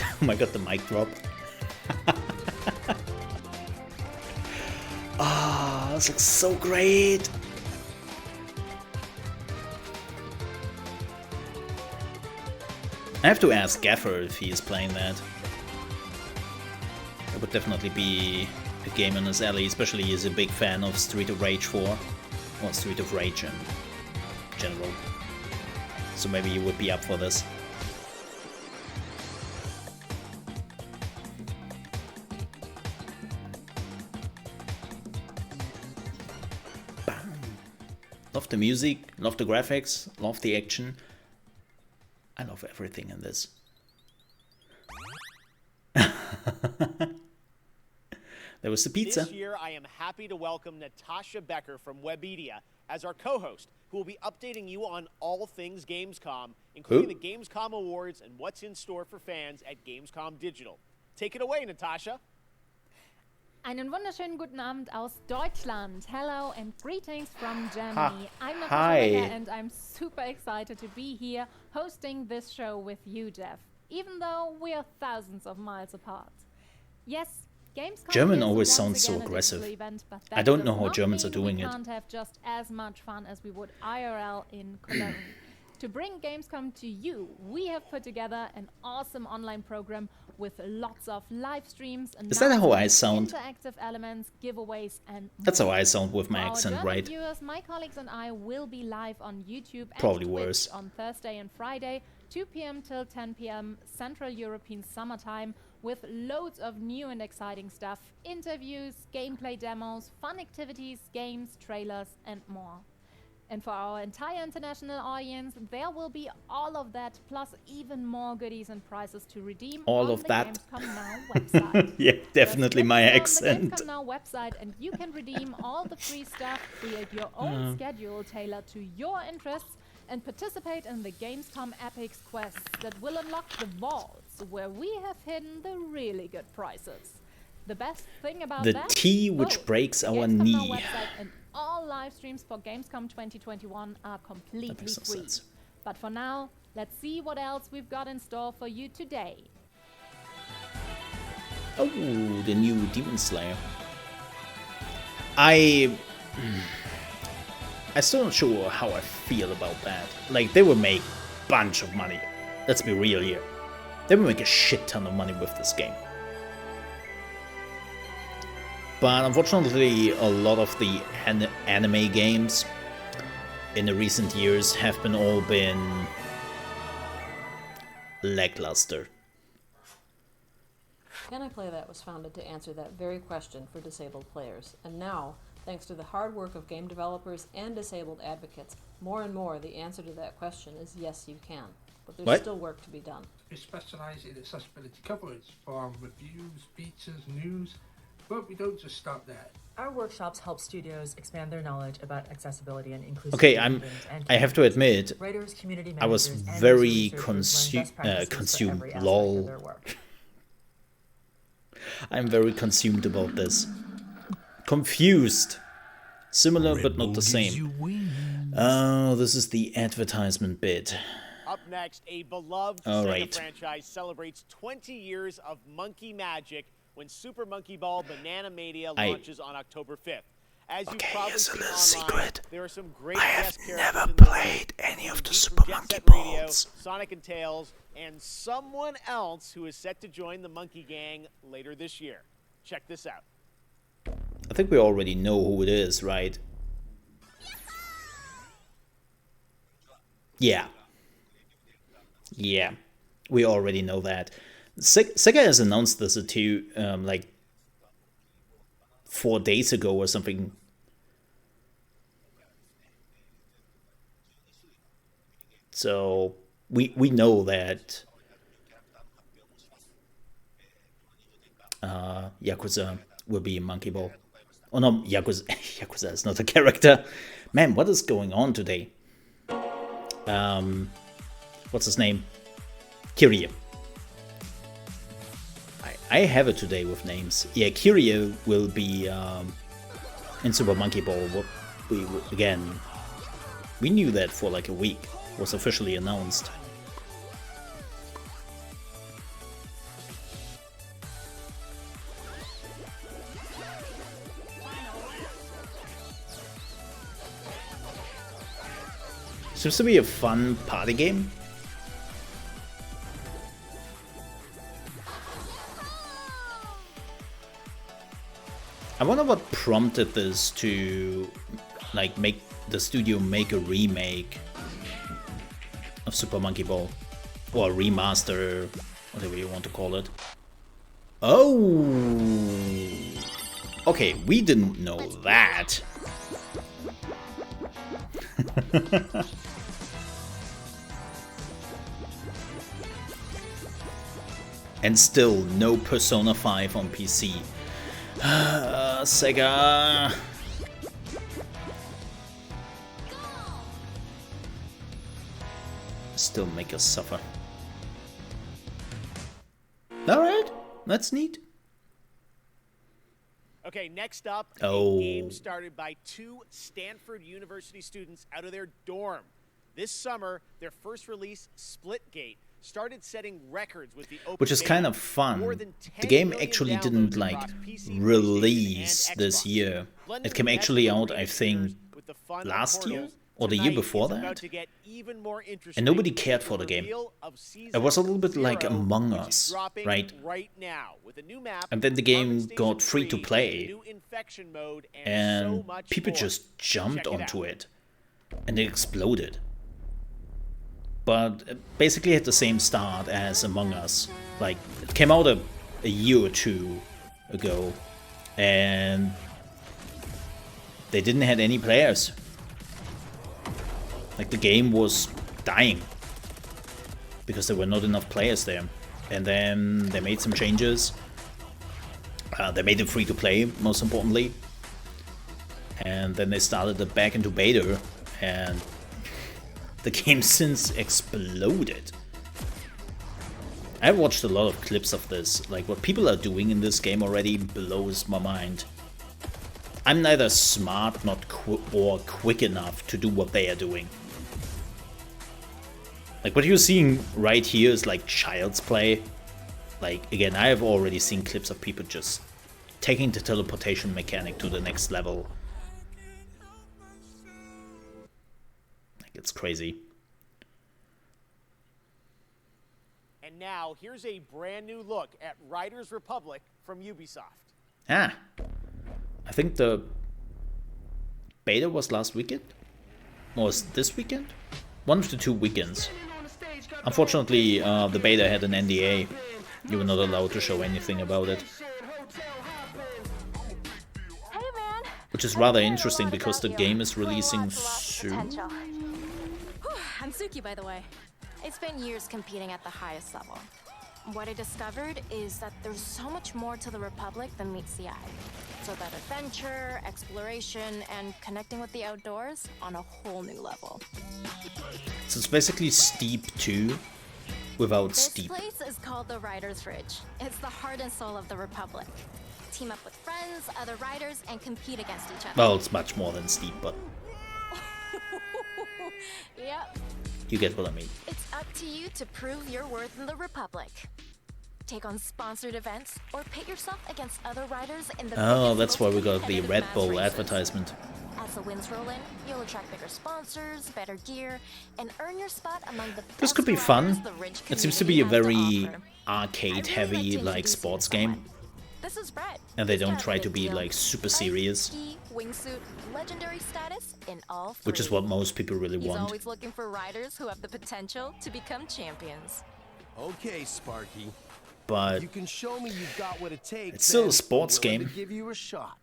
Oh my god, the mic drop. Ah, this looks so great. I have to ask Gaffer if he is playing that. That would definitely be a game in his alley, especially he's a big fan of Street of Rage 4. Or Street of Rage in general. So maybe you would be up for this. Bam. Love the music, love the graphics, love the action. I love everything in this. There was the pizza. This year, I am happy to welcome Natasha Becker from Webedia as our co-host, who will be updating you on all things Gamescom, including the Gamescom Awards and what's in store for fans at Gamescom Digital. Take it away, Natasha. Einen wunderschönen guten Abend aus Deutschland. Hello and greetings from Germany. I'm Natasha Hi. Becker and I'm super excited to be here hosting this show with you, Jeff, even though we are thousands of miles apart. Yes, Gamescom German is always once sounds so again a digital aggressive. event, but I that don't does know how not Germans are mean doing we it. can't have just as much fun as we would IRL in Cologne. To bring Gamescom to you, we have put together an awesome online program with lots of live streams, Is that how I announcements, sound? interactive elements, giveaways, and That's more. how I sound with my For our accent, German right? viewers, my colleagues and I will be live on YouTube and Probably Twitch worse. on Thursday and Friday, 2 p.m. till 10 p.m. Central European Summertime, with loads of new and exciting stuff, interviews, gameplay demos, fun activities, games, trailers, and more. And for our entire international audience, there will be all of that, plus even more goodies and prizes to redeem All on of the that? Gamescom Now website. Yeah, definitely Just my visit accent. on the Gamescom Now website and you can redeem all the free stuff, create your own schedule tailored to your interests, and participate in the Gamescom Epics quests that will unlock the vaults where we have hidden the really good prizes. The best thing about The that, tea which both breaks the our Gamescom Now knee. website and all live streams for Gamescom 2021 are completely makes no free. sense. But for now, let's see what else we've got in store for you today. Oh, the new Demon Slayer. I'm still not sure how I feel about that. Like, they will make a bunch of money. Let's be real here. They will make a shit ton of money with this game. But unfortunately, a lot of the anime games in the recent years have all been lackluster. Can I Play That was founded to answer that very question for disabled players, and now, thanks to the hard work of game developers and disabled advocates, more and more the answer to that question is yes, you can. But there's still work to be done. We specialise in accessibility coverage for reviews, features, news, but we don't just stop there. Our workshops help studios expand their knowledge about accessibility and inclusivity. Okay, in games and I have to admit, writers, community I was managers, and very user researchers learn best practices for consumed. every aspect Lol. of their work. I'm very consumed about this. Confused. Similar but not the same. Oh, this is the advertisement bit. Up next, a beloved All Sega right. franchise celebrates 20 years of monkey magic when Super Monkey Ball Banana Mania launches on October 5th. As you've probably seen online, there are some great guest characters never in the played game, any of the including Super Jet Monkey Set Radio, Balls. Sonic and Tails, and someone else who is set to join the Monkey Gang later this year. Check this out. I think we already know who it is, right? Yeah. Yeah. We already know that. Sega has announced this too, like 4 days ago or something. So we know that Yakuza will be in Monkey Ball. Oh no, Yakuza Yakuza is not a character. Man, what is going on today? What's his name? Kiryu. I have it today with names. Yeah, Kiryu will be in Super Monkey Ball. Again, we knew that for like a week. It was officially announced. Seems to be a fun party game. I wonder what prompted this to like make the studio make a remake of Super Monkey Ball, or a remaster, whatever you want to call it. Oh, okay, we didn't know that. And still no Persona 5 on PC. Sega. Still make us suffer. Alright, that's neat. Okay, next up, Oh. a game started by 2 Stanford University students out of their dorm. This summer, their first release, Splitgate, started setting records with the open Which is beta. kind of fun. More than The 10 game million actually downloads didn't like across PC, release PlayStation, and this Xbox. year. Blending It came the actually magic of out, I remake think, shooters with the fun of last year Portals, or the year tonight before it's about that. to get even more interesting And nobody with cared the for the game. reveal of Season It was a little bit like 0, Among which is Us, dropping right? right now with a new map, And then the game got free to play, new infection mode, and and so much people more. just jumped Check it onto out. it, and it exploded. But it basically had the same start as Among Us. Like, it came out a year or two ago, and they didn't have any players. Like, the game was dying because there were not enough players there. And then they made some changes. They made it free to play, most importantly. And then they started it back into beta, and the game since exploded. I've watched a lot of clips of this. Like, what people are doing in this game already blows my mind. I'm neither smart or quick enough to do what they are doing. Like, what you're seeing right here is like child's play. Like, again, I have already seen clips of people just taking the teleportation mechanic to the next level. Like, it's crazy. And now, here's a brand new look at Riders Republic from Ubisoft. Ah, I think the beta was last weekend? Or was this weekend? One of the 2 weekends. Unfortunately, the beta had an NDA. You were not allowed to show anything about it. Which is rather interesting because the game is releasing soon. I'm Suki, by the way. I spent years competing at the highest level. What I discovered is that there's so much more to the Republic than meets the eye. So that adventure, exploration, and connecting with the outdoors on a whole new level. So it's basically Steep 2 without This Steep. place is called the Riders Ridge. It's the heart and soul of the Republic. Team up with friends, other riders, and compete against each other. Well, it's much more than Steep, but Yep. you get what I mean. It's up to you to prove your worth in the Republic. Take on sponsored events or pit yourself against other riders in the Oh, biggest, that's why most we got the competitive Red mass Bull races. advertisement. As the wins roll in, you'll attract bigger sponsors, better gear, and earn your spot among the This best could be riders fun. the Ridge It seems to be a community has to very offer. arcade-heavy, like, sports game. This is Brett. And they He's don't got a try to good be deal. like super Bike, serious, ski, wingsuit, legendary status in all three. which is what most people really He's want. always looking for riders who have the potential to become champions. Okay, Sparky. But You can show me you've got what it takes. it's still a then sports I'm willing game. to give you a shot.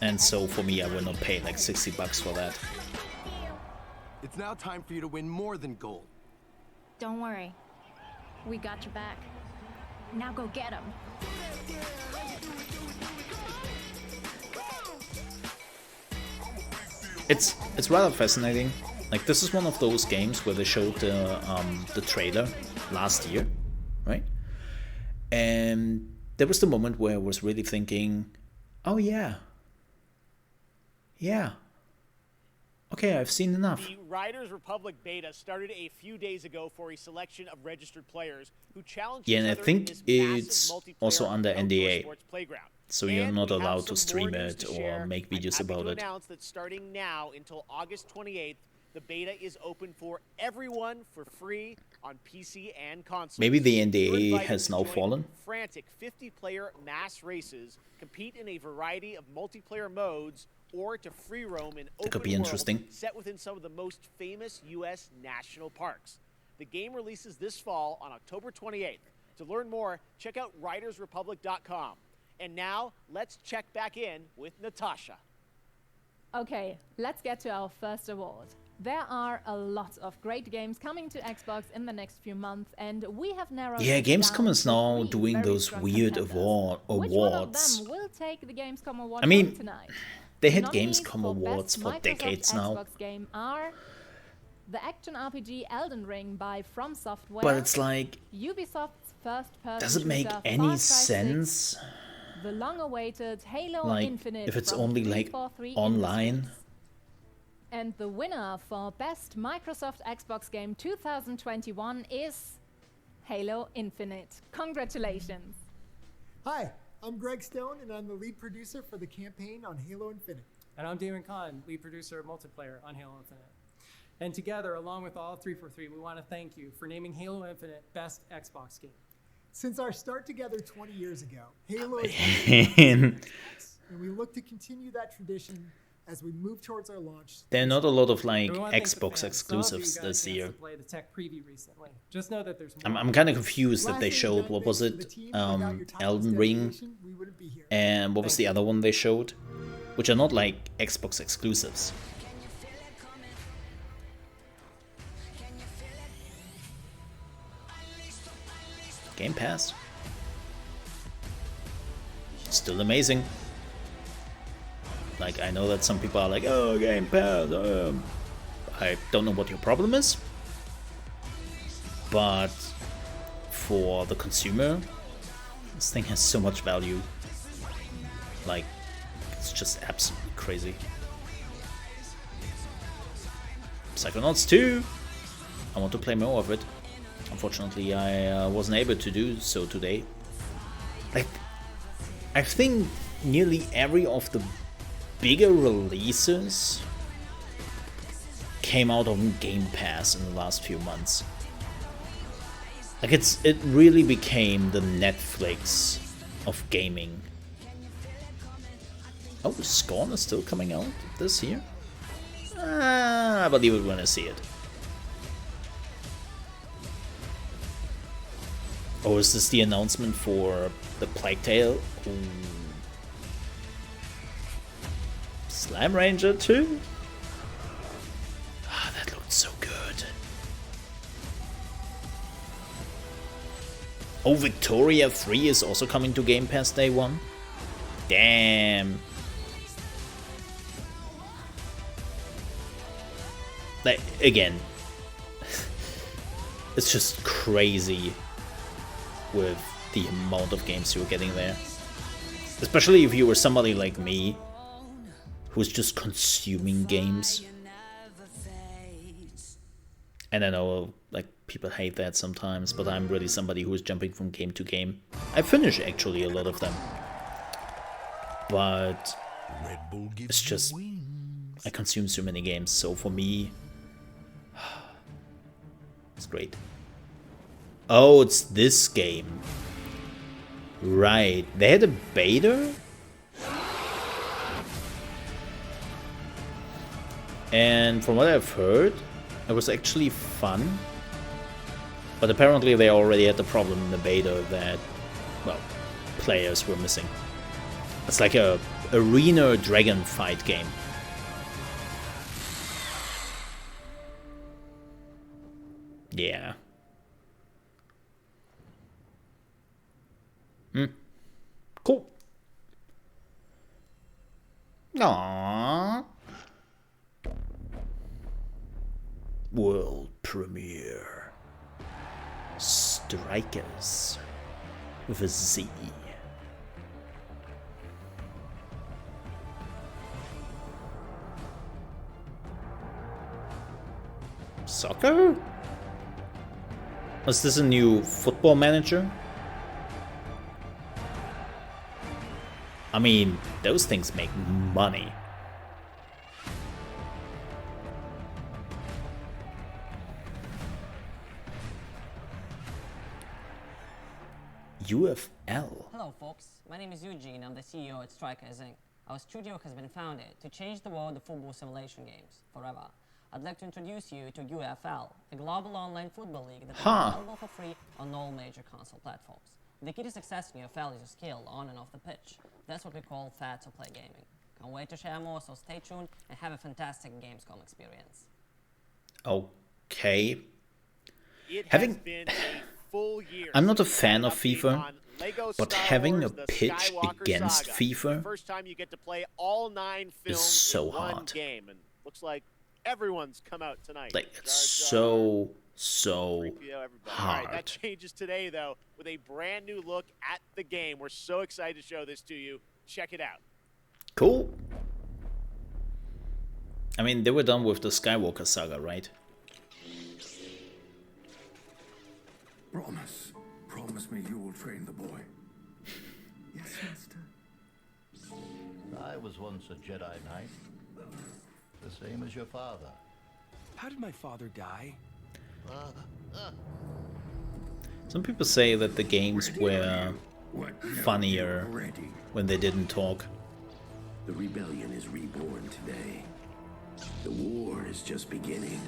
And so for me, I will not pay like 60 bucks for that. It's now time for you to win more than gold. Don't worry. We got your back. Now go get him. It's rather fascinating. Like, this is one of those games where they showed the trailer last year, right? And there was the moment where I was really thinking, oh yeah, okay, I've seen enough. The Riders Republic beta started a few days ago for a selection of registered players who challenged Yeah, and each I other in think this massive it's multiplayer also under outdoor NDA, sports playground. so you're And not we have allowed to some stream more news it to or share. make videos I'm happy about to it. announce that starting now until August 28th, the beta is open for everyone for free on PC and console. Maybe the You're NDA invited has to now join fallen. Frantic 50-player mass races, compete in a variety of multiplayer modes, or to free roam in That could open be world interesting. set within some of the most famous U.S. national parks. The game releases this fall on October 28th. To learn more, check out ridersrepublic.com. And now, let's check back in with Natasha. Okay, let's get to our first award. There are a lot of great games coming to Xbox in the next few months, and we have narrowed Yeah, it Gamescom down is to now 3 doing very those strong weird contenders. awards. Which one of them will take the Gamescom award I mean, home tonight? they The had nominees Gamescom for awards Best for Microsoft decades now. Xbox game are the action RPG Elden Ring by From Software. But it's like, Ubisoft's first-person does it make shooter, any Far Cry 6, sense? the long-awaited Halo Like, Infinite if it's from only like 343 online? Industries. And the winner for Best Microsoft Xbox Game 2021 is Halo Infinite. Congratulations. Hi, I'm Greg Stone, and I'm the lead producer for the campaign on Halo Infinite. And I'm Damon Kahn, lead producer of multiplayer on Halo Infinite. And together, along with all of 343, we want to thank you for naming Halo Infinite Best Xbox Game. Since our start together 20 years ago, Halo is Man. and we look to continue that tradition as we move towards our launch. There are not a lot of like We wanna thank the Xbox fans. Some of you exclusives got a this chance year. to play the tech preview recently. Just know that there's more. I'm kind of confused that they showed, what was it, Elden Ring, and what was the other one they showed, which are not like Xbox exclusives. Game Pass. Still amazing. Like, I know that some people are like, oh, Game Pass. I don't know what your problem is. But for the consumer, this thing has so much value. Like, it's just absolutely crazy. Psychonauts 2. I want to play more of it. Unfortunately, I wasn't able to do so today. Like, I think nearly every of the bigger releases came out on Game Pass in the last few months. Like, it really became the Netflix of gaming. Oh, Scorn is still coming out this year? I believe it when I see it. Oh, is this the announcement for the Plague Tale? Ooh. Slam Ranger 2? Ah, that looked so good. Oh, Victoria 3 is also coming to Game Pass day 1? Damn. Like, again, it's just crazy with the amount of games you're getting there. Especially if you were somebody like me, who's just consuming games. And I know, like, people hate that sometimes, but I'm really somebody who is jumping from game to game. I finish, actually, a lot of them. But it's just, I consume so many games, so for me, it's great. Oh, it's this game. Right, they had a beta? And from what I've heard, it was actually fun. But apparently they already had the problem in the beta that, well, players were missing. It's like a arena dragon fight game. Yeah. Cool. Aww. World premiere. Strikers with a Z. Soccer? Is this a new football manager? I mean, those things make money. UFL. Hello folks, my name is Eugene, I'm the CEO at Strikers Inc. Our studio has been founded to change the world of football simulation games forever. I'd like to introduce you to UFL, a global online football league that is available for free on all major console platforms. The key to success in UFL is your skill on and off the pitch. That's what we call fair to play gaming. Can't wait to share more, so stay tuned and have a fantastic Gamescom experience. Okay. It has been a full year. I'm not a fan of FIFA, but having a pitch against FIFA first time you get to play all 9 films is so in one hard. game, and looks like everyone's come out tonight. Like, it's so All right, that hard. changes today, though, with a brand new look at the game. We're so excited to show this to you. Check it out. Cool. I mean, they were done with the Skywalker saga, right? Promise me you will train the boy. Yes, Master. I was once a Jedi Knight. The same as your father. How did my father die? Some people say that the games were funnier when they didn't talk. The rebellion is reborn today. The war is just beginning,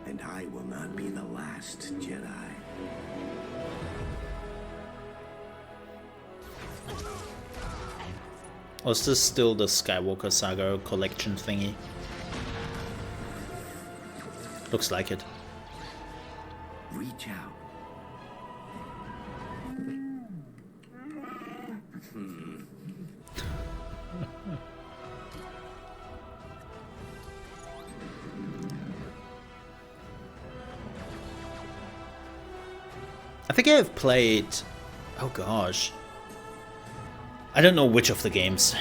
and I will not be the last Jedi. Or is this still the Skywalker saga collection thingy? Looks like it. Reach out. I think I have played... Oh gosh. I don't know which of the games.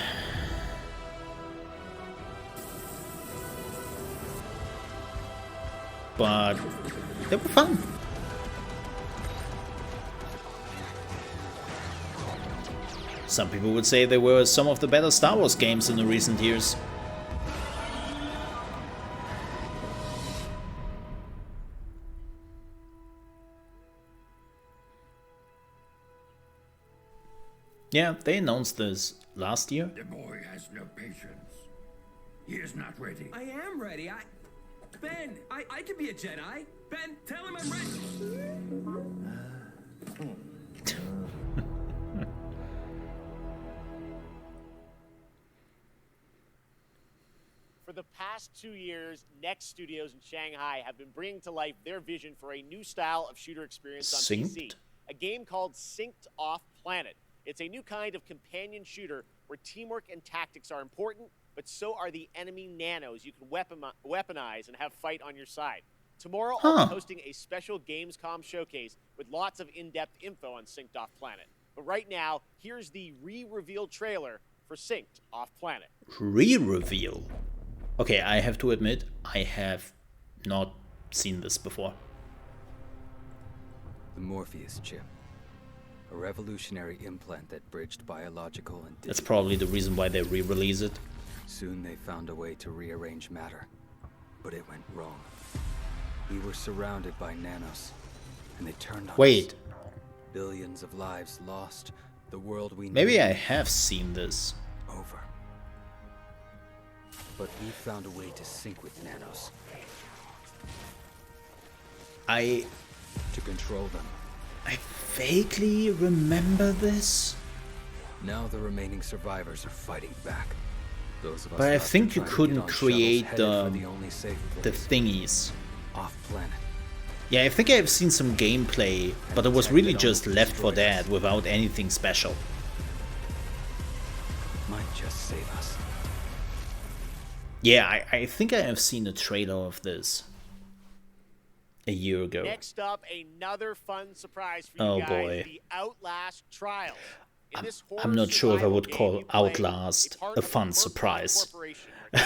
But they were fun. Some people would say they were some of the better Star Wars games in the recent years. Yeah, they announced this last year. The boy has no patience. He is not ready. I am ready. Ben, I can be a Jedi. Ben, tell him I'm ready. For the past 2 years, Next Studios in Shanghai have been bringing to life their vision for a new style of shooter experience on PC. A game called Synced Off Planet. It's a new kind of companion shooter where teamwork and tactics are important, but so are the enemy nanos you can weaponize and have fight on your side. Tomorrow, I'll be hosting a special Gamescom showcase with lots of in-depth info on Synced Off Planet. But right now, here's the re-reveal trailer for Synced Off Planet. Re-reveal? Okay, I have to admit, I have not seen this before. The Morpheus chip. A revolutionary implant that bridged biological and digital. That's probably the reason why they re-release it. Soon they found a way to rearrange matter, but it went wrong. We were surrounded by nanos, and they turned on us. Wait. Billions of lives lost, The world we Maybe knew I have seen this. over. But we found a way to sync with Nanos. To control them. I vaguely remember this. Now the remaining survivors are fighting back. Those of us But I left think are you trying to couldn't get on create shuttles headed for the only safe the place, thingies. off planet. Yeah, I think I've seen some gameplay, but it was really just Left 4 Dead without anything special. Might just save us. Yeah, I think I have seen a trailer of this a year ago. Next up, another fun surprise for you Oh guys, boy. the Outlast Trials. In this I'm not sure if I would call Outlast a fun surprise. in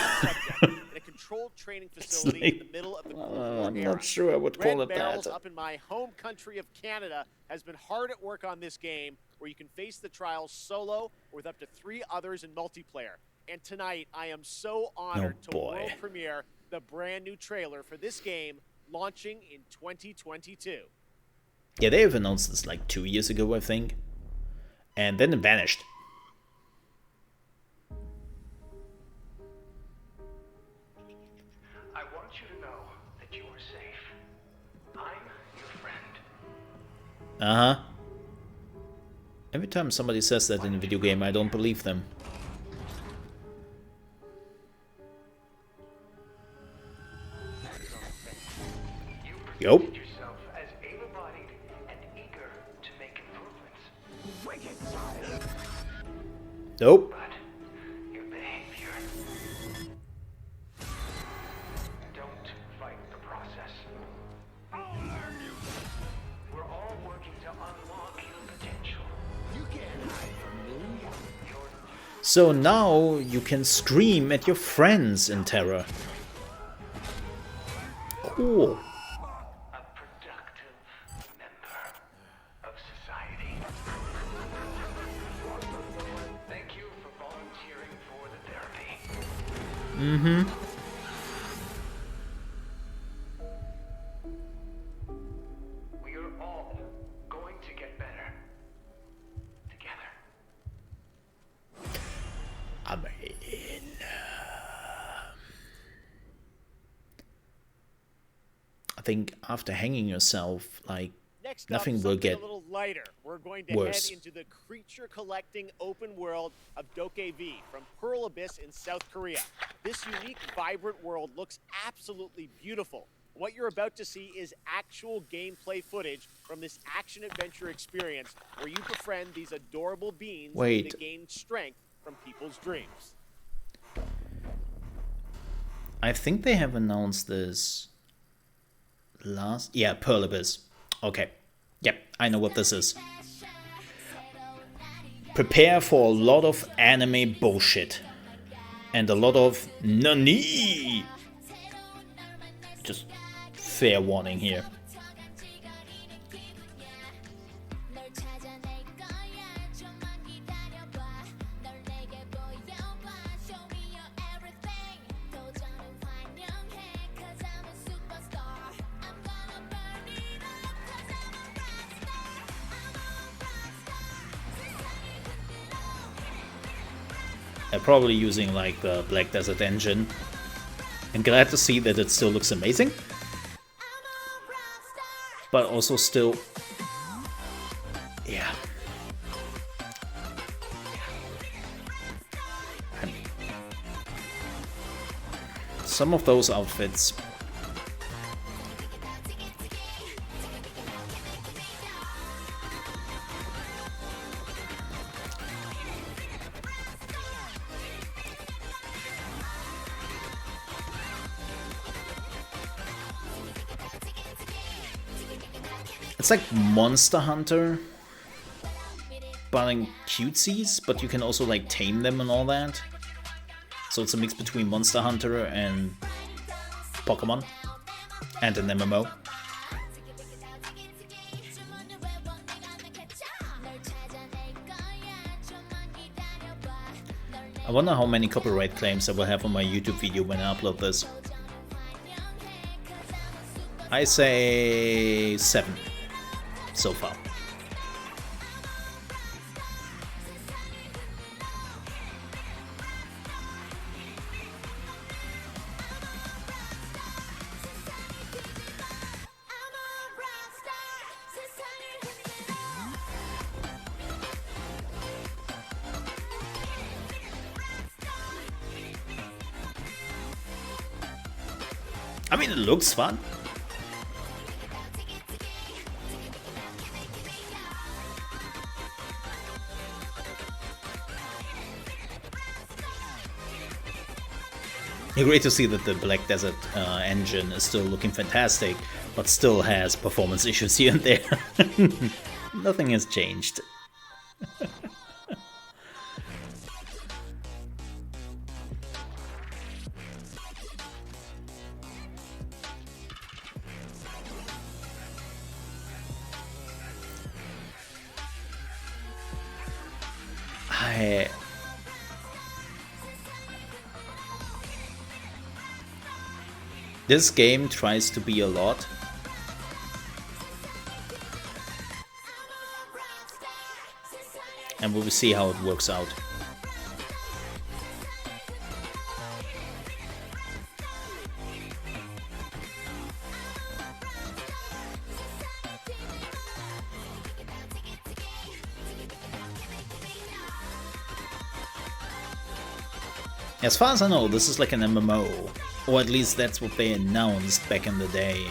a controlled training facility in the middle of the Cold War I'm era. not sure I would call Red it Barrels that. up in my home country of Canada has been hard at work on this game, where you can face the trials solo or with up to 3 others in multiplayer. And tonight, I am so honored to world premiere the brand new trailer for this game, launching in 2022. Yeah, they have announced this like 2 years ago, I think. And then it vanished. I want you to know that you are safe. I'm your friend. Uh-huh. Every time somebody says that in a video game, I don't believe them. Yup. Yourself as able-bodied and eager to make improvements. Nope. But your behavior. Don't fight the process. We're all working to unlock your potential. You can't hide from me. So now you can scream at your friends in terror. Cool. Of society. Thank you for volunteering for the therapy. Mm-hmm. We are all going to get better. Together. I mean... I think after hanging yourself, like, Next nothing up, will something get a little lighter. We're going to worse. head into the creature-collecting open world of Dokkaebi from Pearl Abyss in South Korea. This unique, vibrant world looks absolutely beautiful. What you're about to see is actual gameplay footage from this action-adventure experience where you befriend these adorable beings Wait. to gain strength from people's dreams. I think they have announced this last... Yeah, Pearl Abyss. Okay. Yep, I know what this is. Prepare for a lot of anime bullshit. And a lot of NANI! Just fair warning here. They're probably using like the Black Desert engine. I'm glad to see that it still looks amazing. But also still... Yeah. Some of those outfits... It's like Monster Hunter, but in cutesies, but you can also like tame them and all that. So it's a mix between Monster Hunter and Pokemon and an MMO. I wonder how many copyright claims I will have on my YouTube video when I upload this. I say 7 so far. I mean, it looks fun. Great to see that the Black Desert engine is still looking fantastic, but still has performance issues here and there. Nothing has changed. This game tries to be a lot. And we will see how it works out. As far as I know, this is like an MMO. Or at least that's what they announced back in the day.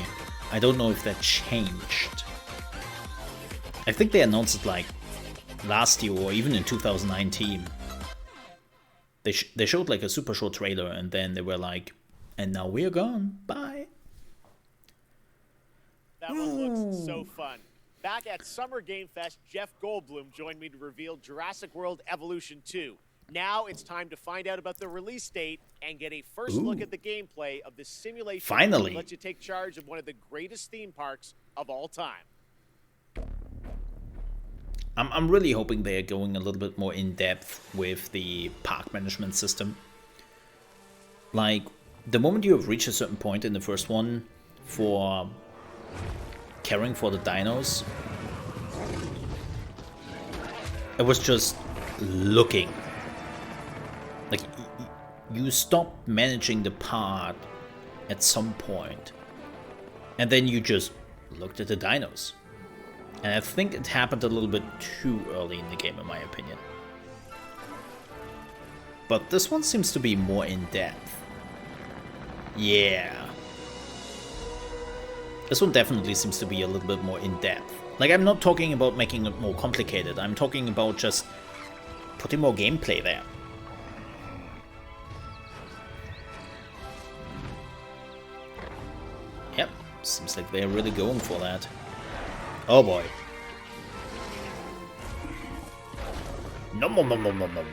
I don't know if that changed. I think they announced it like last year or even in 2019. They showed like a super short trailer and then they were like, and now we're gone, bye. That one looks so fun. Back at Summer Game Fest, Jeff Goldblum joined me to reveal Jurassic World Evolution 2. Now it's time to find out about the release date and get a first look at the gameplay of this simulation. Finally. That lets you take charge of one of the greatest theme parks of all time. I'm really hoping they're going a little bit more in depth with the park management system. Like, the moment you have reached a certain point in the first one for caring for the dinos, it was just looking. Like, you stop managing the park at some point, and then you just looked at the dinos. And I think it happened a little bit too early in the game, in my opinion. But this one seems to be more in-depth. Yeah. This one definitely seems to be a little bit more in-depth. Like, I'm not talking about making it more complicated. I'm talking about just putting more gameplay there. Yep, seems like they're really going for that. Oh boy. Nom nom nom nom nom nom.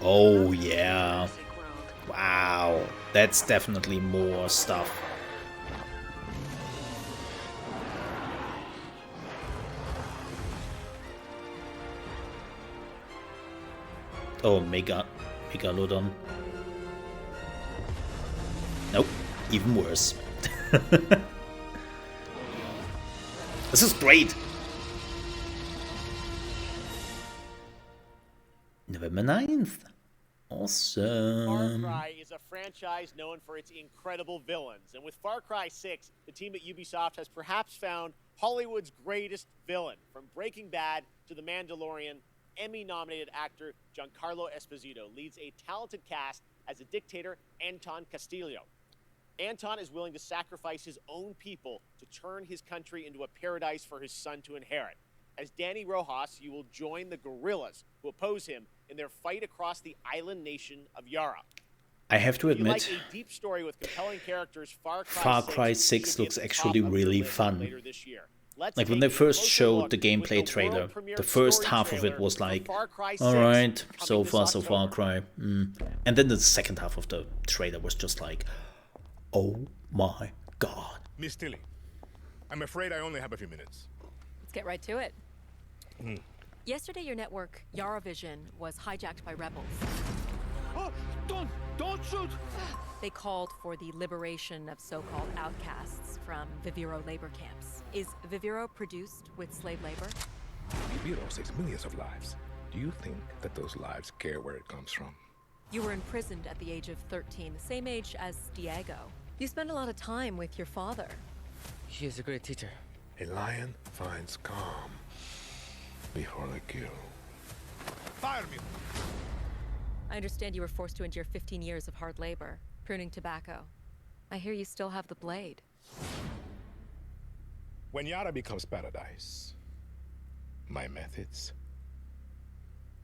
Oh yeah. Wow. That's definitely more stuff. Oh, Megalodon. Nope, even worse. This is great! November 9th. Awesome. Far Cry is a franchise known for its incredible villains. And with Far Cry 6, the team at Ubisoft has perhaps found Hollywood's greatest villain. From Breaking Bad to The Mandalorian, Emmy-nominated actor Giancarlo Esposito leads a talented cast as a dictator, Anton Castillo. Anton is willing to sacrifice his own people to turn his country into a paradise for his son to inherit. As Danny Rojas, you will join the guerrillas who oppose him in their fight across the island nation of Yara. I have to admit, If you like a deep story with compelling characters, Far Cry 6 looks actually really fun. Like, when they first showed the gameplay trailer, the first half of it was like, alright, so far so Far Cry. And then the second half of the trailer was just like, oh my god. Miss Tilly, I'm afraid I only have a few minutes. Let's get right to it. Yesterday, your network, Yaravision, was hijacked by rebels. Oh, don't shoot! They called for the liberation of so-called outcasts from Viviro labor camps. Is Viviro produced with slave labor? Viviro saves millions of lives. Do you think that those lives care where it comes from? You were imprisoned at the age of 13, the same age as Diego. You spend a lot of time with your father. He is a great teacher. A lion finds calm before the kill. Fire me! I understand you were forced to endure 15 years of hard labor, pruning tobacco. I hear you still have the blade. When Yara becomes paradise, my methods,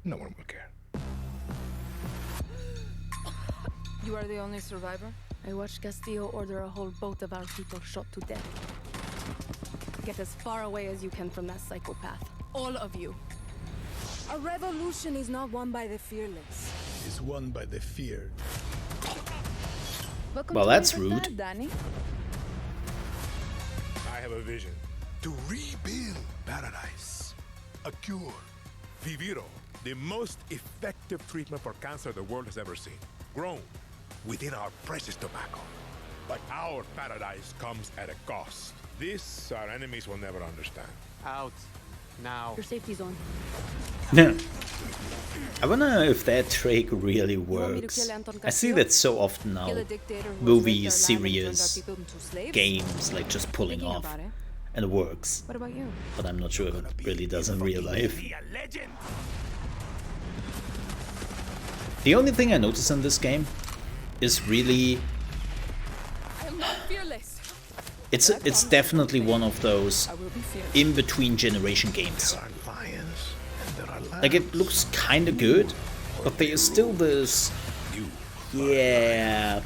no one will care. You are the only survivor? I watched Castillo order a whole boat of our people shot to death. Get as far away as you can from that psychopath. All of you. A revolution is not won by the fearless. It's won by the feared. Well, that's rude. Danny. I have a vision to rebuild paradise. A cure. Viviro, the most effective treatment for cancer the world has ever seen. Grown within our precious tobacco. But our paradise comes at a cost. This our enemies will never understand. Out. Now. Your safety's on. I wonder if that trick really works. I see that so often now. Movies, series, games, like just pulling off. And it works. What about you? But I'm not sure if it really does in real life. The only thing I notice in this game is really... I'm not fearless. It's definitely one of those in-between generation games. Like, it looks kinda good, but there is still this... Yeah...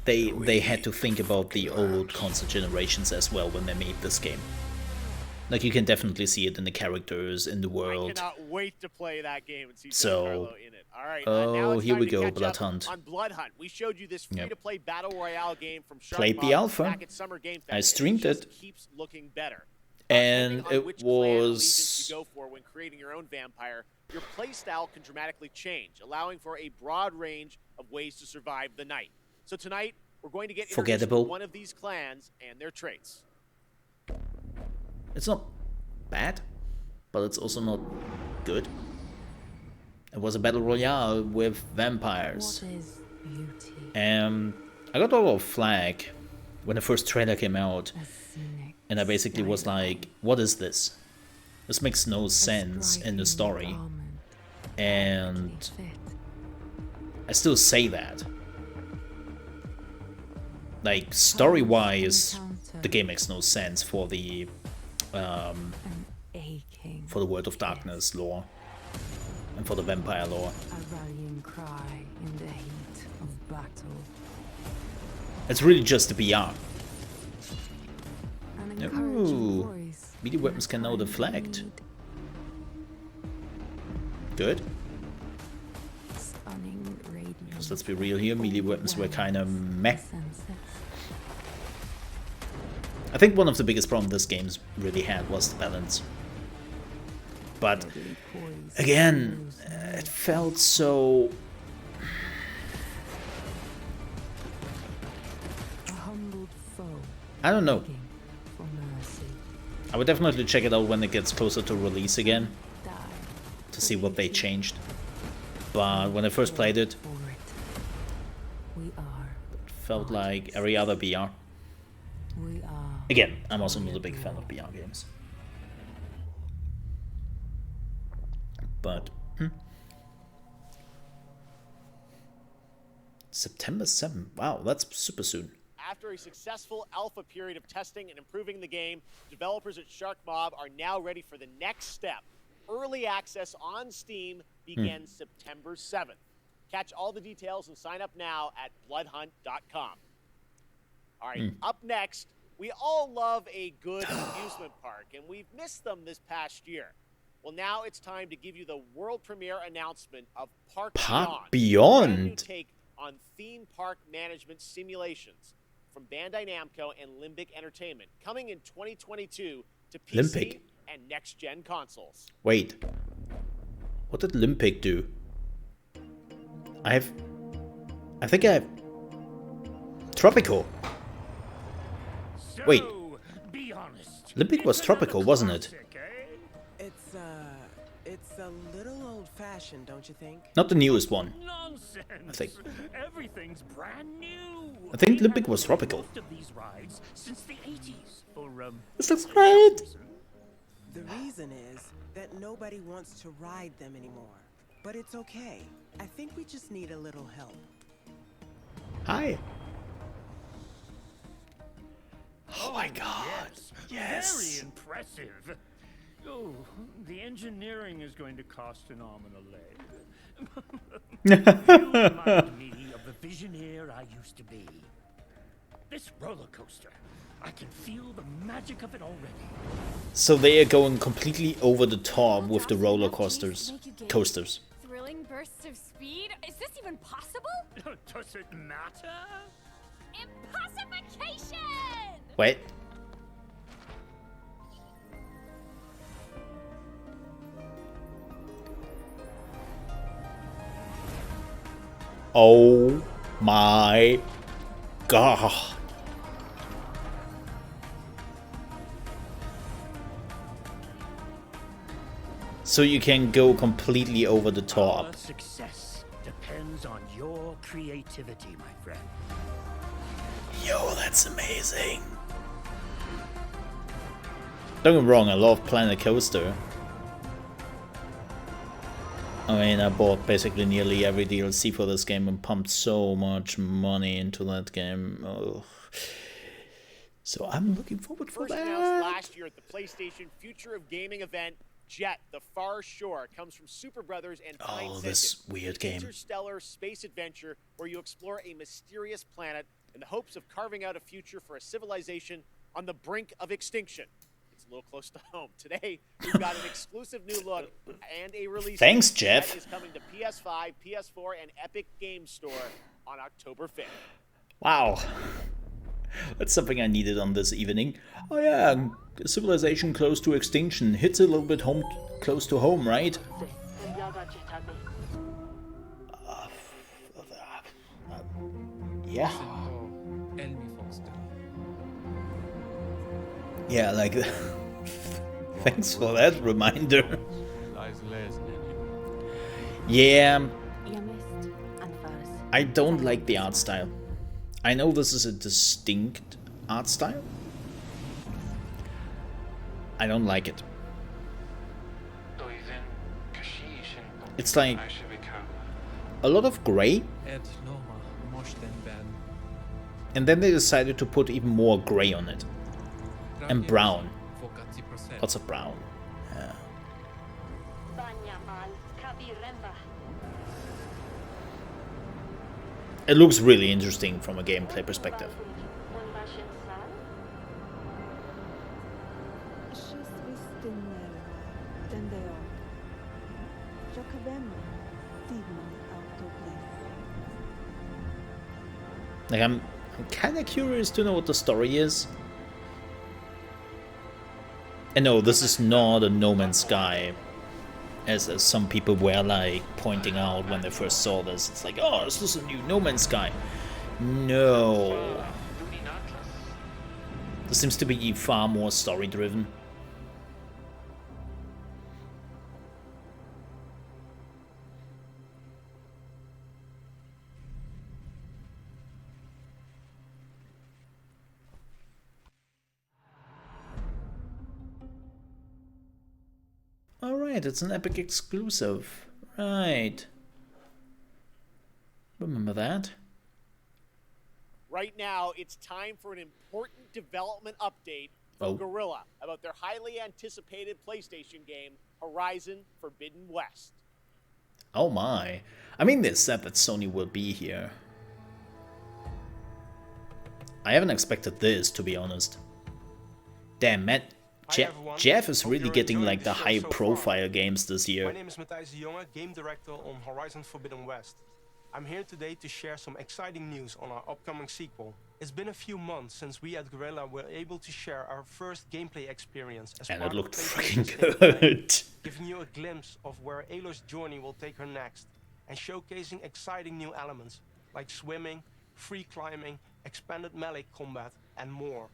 They had to think about the old console generations as well when they made this game. Like, you can definitely see it in the characters, in the world. I cannot wait to play that game and see So, Carlo in it. All right, oh, now it's here time we to go, catch Blood up Hunt. on Blood Hunt. We showed you this free-to-play battle royale game from Played the ChaosMole alpha. back at Summer Game Fest, I streamed and it. Keeps looking better. And Depending on it which clan allegiance was... you go for when creating your own vampire, your playstyle can dramatically change, allowing for a broad range of ways to survive the night. So tonight, we're going to get introduced to Forgettable. one of these clans and their traits. It's not bad, but it's also not good. It was a battle royale with vampires. What is beauty? And I got a lot of flack when the first trailer came out. And I basically was like, what is this? This makes no sense in the story. And I still say that. Like, story-wise, the game makes no sense for the World of Darkness lore and for the vampire lore. A rallying cry in the heat of battle. It's really just the BR. Ooh, melee weapons can now deflect. Good. Because let's be real here, melee weapons were kind of meh. I think one of the biggest problems this game really had was the balance. But again, it felt so... I don't know. I would definitely check it out when it gets closer to release again, to see what they changed. But when I first played it, it felt like every other BR. Again, I'm also not a big fan of BR games. But, September 7th. Wow, that's super soon. After a successful alpha period of testing and improving the game, developers at SharkMob are now ready for the next step. Early access on Steam begins September 7th. Catch all the details and sign up now at bloodhunt.com. All right, up next, we all love a good amusement park, and we've missed them this past year. Well, now it's time to give you the world premiere announcement of Park Beyond. A brand new take on theme park management simulations from Bandai Namco and Limbic Entertainment, coming in 2022 to PC Limbic? and next-gen consoles. Wait, what did Limbic do? I think I have Tropical. Wait, be honest. Limbic was Tropical, wasn't it? It's a little old-fashioned, don't you think? Not the newest one. Nonsense. I think. Everything's brand new. I think Limbic was tropical. Most of these rides since the 80s. For This looks great. The reason is that nobody wants to ride them anymore. But it's okay. I think we just need a little help. Hi. Oh my god. Yes. Very impressive. Oh, the engineering is going to cost an arm and a leg. You remind me of the visionaire I used to be. This roller coaster, I can feel the magic of it already. So they are going completely over the top with the roller coasters. Thrilling bursts of speed? Is this even possible? Does it matter? Impossification! Wait. Oh my god. So you can go completely over the top. Our success depends on your creativity, my friend. Yo, that's amazing. Don't get me wrong, I love Planet Coaster. I mean, I bought basically nearly every DLC for this game and pumped so much money into that game. Oh. So I'm looking forward for First that. announced last year at the PlayStation Future of Gaming event, Jet: The Far Shore comes from Super Brothers and Pine Oh, this weird game. Interstellar space adventure where you explore a mysterious planet in the hopes of carving out a future for a civilization on the brink of extinction. It's a little close to home. Today, we've got an exclusive new look and a release. Thanks, that Jeff. is coming to PS5, PS4, and Epic Games Store on October 5th. Wow. That's something I needed on this evening. Oh yeah, a civilization close to extinction. Hits a little bit close to home, right? Yeah. Yeah, like... Thanks for that reminder. Yeah. I don't like the art style. I know this is a distinct art style. I don't like it. It's like a lot of gray, and then they decided to put even more gray on it. And brown. Lots of brown. Yeah. It looks really interesting from a gameplay perspective. Like I'm kind of curious to know what the story is. And no, this is not a No Man's Sky, as some people were like pointing out when they first saw this. It's like, oh, is this a new No Man's Sky? No. This seems to be far more story driven. Alright, it's an Epic exclusive. Right. Remember that? Right now, it's time for an important development update from Guerrilla about their highly anticipated PlayStation game, Horizon Forbidden West. Oh my. I mean, they said that Sony will be here. I haven't expected this, to be honest. Damn, man. Jeff is really getting like the high-profile games this year. My name is Matthijs de Jonge, game director on Horizon Forbidden West. I'm here today to share some exciting news on our upcoming sequel. It's been a few months since we at Guerrilla were able to share our first gameplay experience as and part it looked of freaking good. Giving you a glimpse of where Aloy's journey will take her next, and showcasing exciting new elements like swimming, free climbing, expanded melee combat, and more.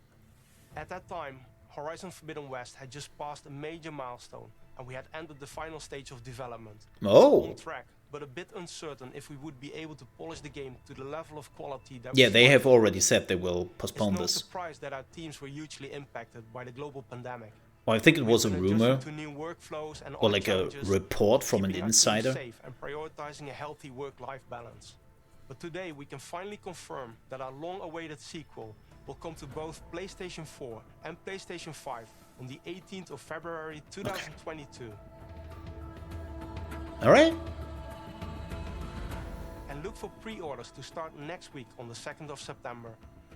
At that time, Horizon Forbidden West had just passed a major milestone, and we had entered the final stage of development. Oh. On track, but a bit uncertain if we would be able to polish the game to the level of quality that Yeah, they have already said they will postpone it's no this. surprise that our teams were hugely impacted by the global pandemic. Well, I think it was a We've been rumor, adjusting to new workflows and or other like a challenges, report from an keeping our teams insider. safe and prioritizing a healthy work-life balance. But today we can finally confirm that our long-awaited sequel will come to both PlayStation 4 and PlayStation 5 on the 18th of February 2022. All right. And look for pre-orders to start next week on the 2nd of September.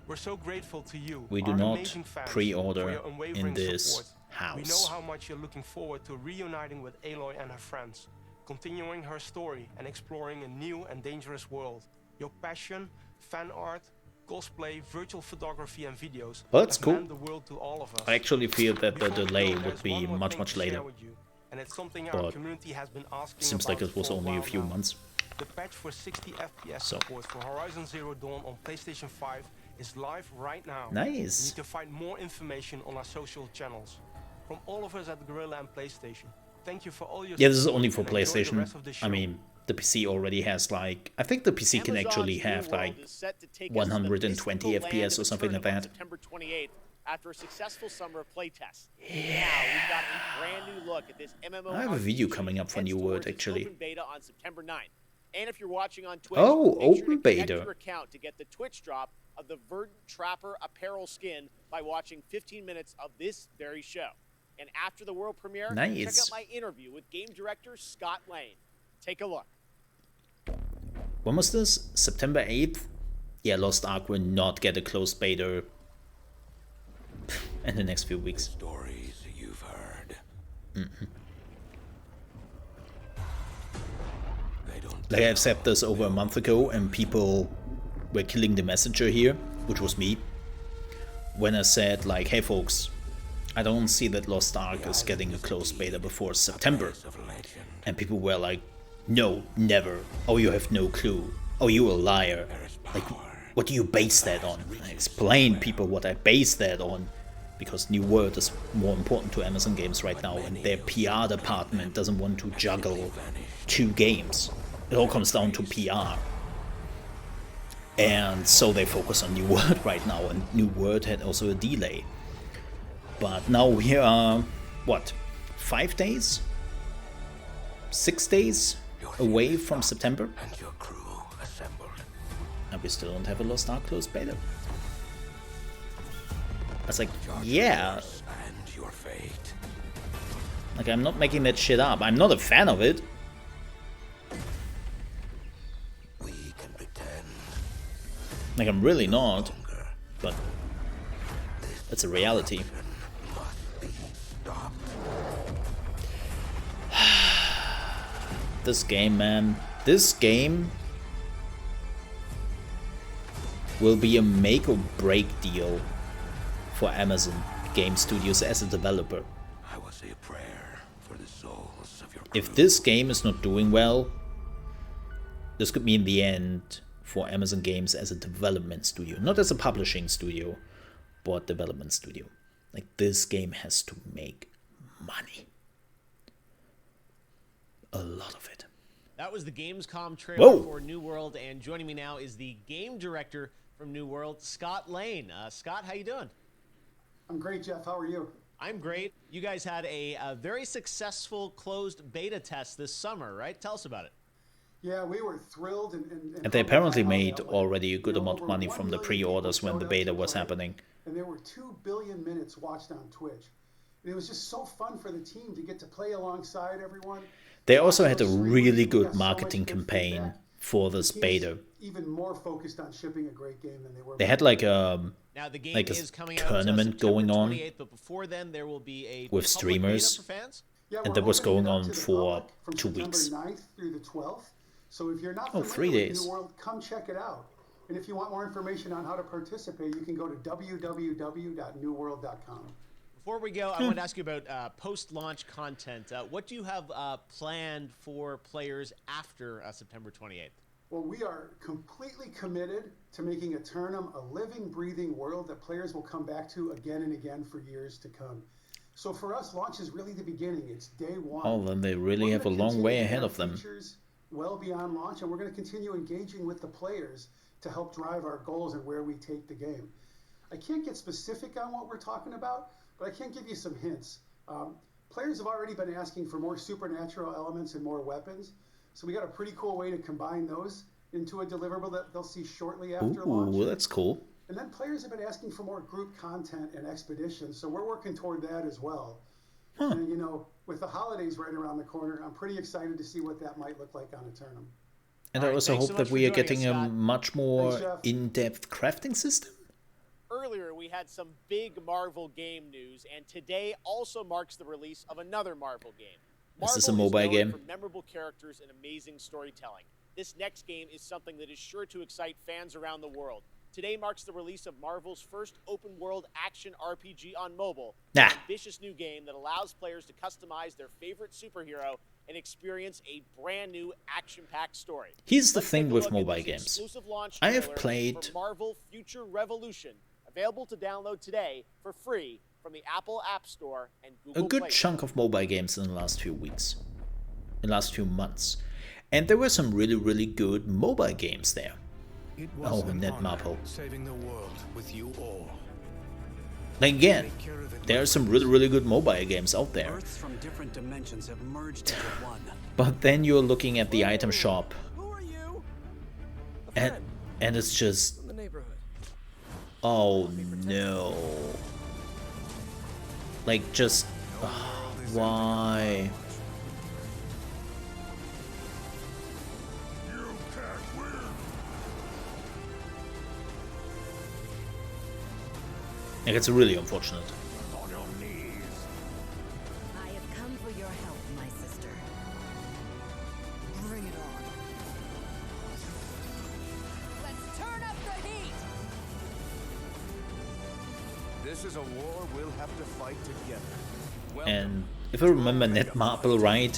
We're so grateful to you, We do our not amazing fans, pre-order for your unwavering in this support. We know house. how much you're looking forward to reuniting with Aloy and her friends, continuing her story and exploring a new and dangerous world. Your passion, fan art, cosplay, virtual photography and videos Well, that's have cool. meant the world to all of us. I actually feel that the Before we delay go, would there's be one more much, thing much to share later. with you, and it's something our But community has been asking seems like about it was for a only a while few now. months. The patch for 60 FPS So. support for Horizon Zero Dawn on PlayStation 5 is live right now. Nice. You can find more information on our social channels. From all of us at Guerrilla and PlayStation, thank you for all your Yeah, this is support only for and enjoy the PlayStation. rest of the I show. mean, the PC already has like, I think the PC can actually have like 120 FPS or something like that. September 28th after a successful summer of playtests. Now we've got a brand new look at this MMO. I have a video coming up for New World actually. Open beta on September 9th. And if you're watching on Twitch, Oh, make sure open to connect beta. your account to get the Twitch drop of the Verdant Trapper apparel skin by watching 15 minutes of this very show. And after the world premiere, check Nice. out my interview with game director Scott Lane. Take a look. When was this? September 8th? Yeah, Lost Ark will not get a closed beta in the next few weeks. Stories you've heard. Like I've said this over a month ago and people were killing the messenger here, which was me, when I said like, hey folks, I don't see that Lost Ark is getting a closed beta before September. And people were like, no, never. Oh, you have no clue. Oh, you a liar. Like, what do you base that on? I explained people what I base that on, because New World is more important to Amazon Games right now, and their PR department doesn't want to juggle 2 games. It all comes down to PR. And so they focus on New World right now, and New World had also a delay. But now we are, what, 5 days? 6 days away from September? And we still don't have a Lost Ark closed beta. I was like, yeah. Like, I'm not making that shit up. I'm not a fan of it. Like, I'm really not. But it's a reality. This game, man. This game will be a make or break deal for Amazon Game Studios as a developer. I will say a prayer for the souls of your If this game is not doing well, this could mean the end for Amazon Games as a development studio. Not as a publishing studio, but development studio. Like, this game has to make money. A lot of it. That was the Gamescom trailer Whoa. for New World, and joining me now is the game director from New World, Scott Lane. Scott, how you doing? I'm great, Jeff. How are you? I'm great. You guys had a very successful closed beta test this summer, right? Tell us about it. Yeah, we were thrilled. And they apparently made already a good amount of money from the pre-orders when the beta was happening. And there were 2 billion minutes watched on Twitch. And it was just so fun for the team to get to play alongside everyone. They also had a really good marketing campaign for this beta. Even more focused on shipping a great game than they were. They had like a Now the game like is a coming out tournament September going on 28th, but before then there will be a with public streamers, beta for fans? Yeah, and we're that was opening going it up on to the for public from 2 weeks. September 9th through the 12th. So if you're not Oh, familiar 3 with days. New World, come check it out. And if you want more information on how to participate, you can go to www.newworld.com. Before we go, I want to ask you about post-launch content. What do you have planned for players after September 28th? Well, we are completely committed to making Eternum a living, breathing world that players will come back to again and again for years to come. So for us, launch is really the beginning. It's day one. Oh, then they really have a long way ahead of them. Well beyond launch, and we're going to continue engaging with the players to help drive our goals and where we take the game. I can't get specific on what we're talking about, but I can give you some hints. Players have already been asking for more supernatural elements and more weapons, so we got a pretty cool way to combine those into a deliverable that they'll see shortly after launch. Ooh, that's cool. And then players have been asking for more group content and expeditions, so we're working toward that as well. Huh. And, you know, with the holidays right around the corner, I'm pretty excited to see what that might look like on a tournament. And I also hope that we are getting a much more in-depth crafting system. Earlier, we had some big Marvel game news, and today also marks the release of another Marvel game. Is this a mobile game? For memorable characters and amazing storytelling. This next game is something that is sure to excite fans around the world. Today marks the release of Marvel's first open-world action RPG on mobile. An ambitious new game that allows players to customize their favorite superhero and experience a brand new action-packed story. Here's the thing with mobile games. I have played Marvel Future Revolution, available to download today for free from the Apple App Store and Google a good Play chunk of mobile games in the last few weeks, in the last few months. And there were some really, really good mobile games there. Oh, Netmarble. Saving the world with you all. Again, there are some really, really good mobile games out there. Earths from different dimensions have merged into one. But then you're looking at the item shop, and it's just, oh no, like just why? Like, it's really unfortunate. On your knees. I have come for your help, my sister. Bring it on. Let's turn up the heat. This is a war we'll have to fight together. And if I remember Netmarble right,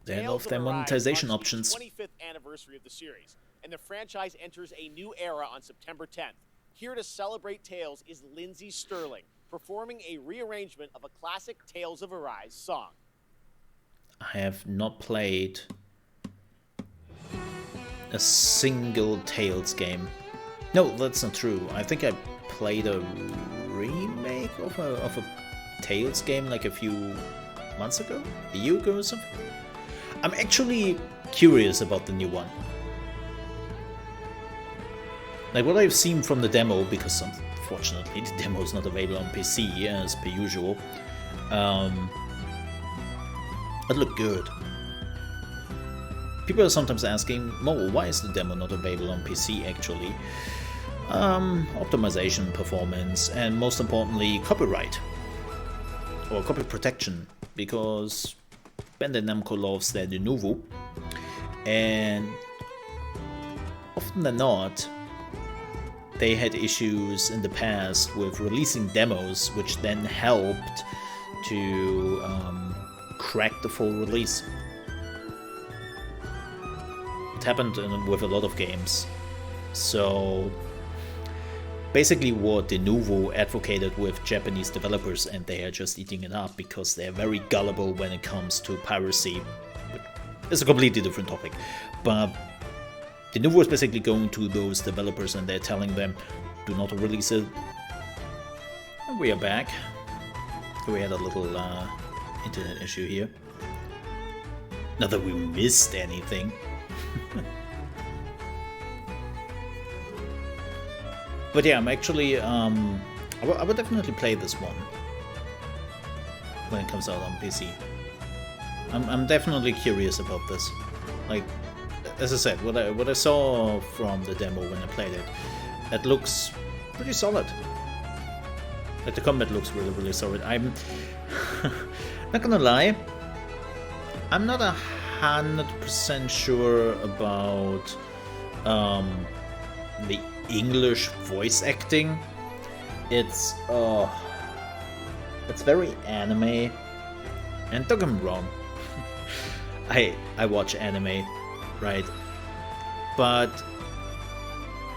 they love their monetization options. 25th anniversary of the series, and the franchise enters a new era on September 10th. Here to celebrate Tales is Lindsay Sterling, performing a rearrangement of a classic Tales of Arise song. I have not played a single Tales game. No, that's not true. I think I played a remake of a Tales game like a few months ago? A year ago or something? I'm actually curious about the new one. Like what I've seen from the demo, because unfortunately the demo is not available on PC as per usual, it looked good. People are sometimes asking, Mo, why is the demo not available on PC actually? Optimization, performance, and most importantly, copyright. Or copy protection, because Bandai Namco loves their de novo, and often than not, they had issues in the past with releasing demos, which then helped to crack the full release. It happened with a lot of games. So basically what de novo advocated with Japanese developers, and they are just eating it up because they're very gullible when it comes to piracy. It's a completely different topic. But de novo is basically going to those developers and they're telling them, do not release it. And we are back. We had a little internet issue here. Not that we missed anything. But yeah, I'm actually, I would definitely play this one when it comes out on PC. I'm definitely curious about this. Like, as I said, what I saw from the demo when I played it, it looks pretty solid. Like the combat looks really, really solid. I'm not gonna lie, I'm not 100% sure about the English voice acting. It's very anime, and don't get me wrong, I watch anime, right? But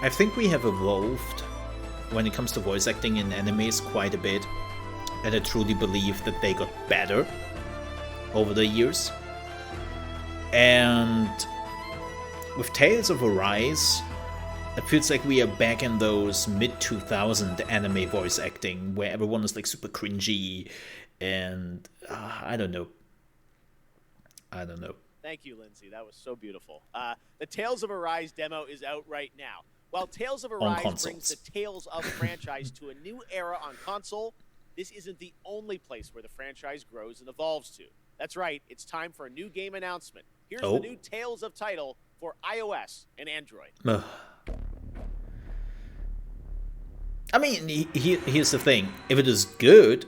I think we have evolved when it comes to voice acting in animes quite a bit, and I truly believe that they got better over the years. And with Tales of Arise, it feels like we are back in those mid-2000 anime voice acting where everyone is like super cringy and I don't know. Thank you, Lindsay. That was so beautiful. The Tales of Arise demo is out right now. While Tales of Arise brings the Tales of franchise to a new era on console, this isn't the only place where the franchise grows and evolves to. That's right, it's time for a new game announcement. Here's the new Tales of title for iOS and Android. I mean, here's the thing. If it is good,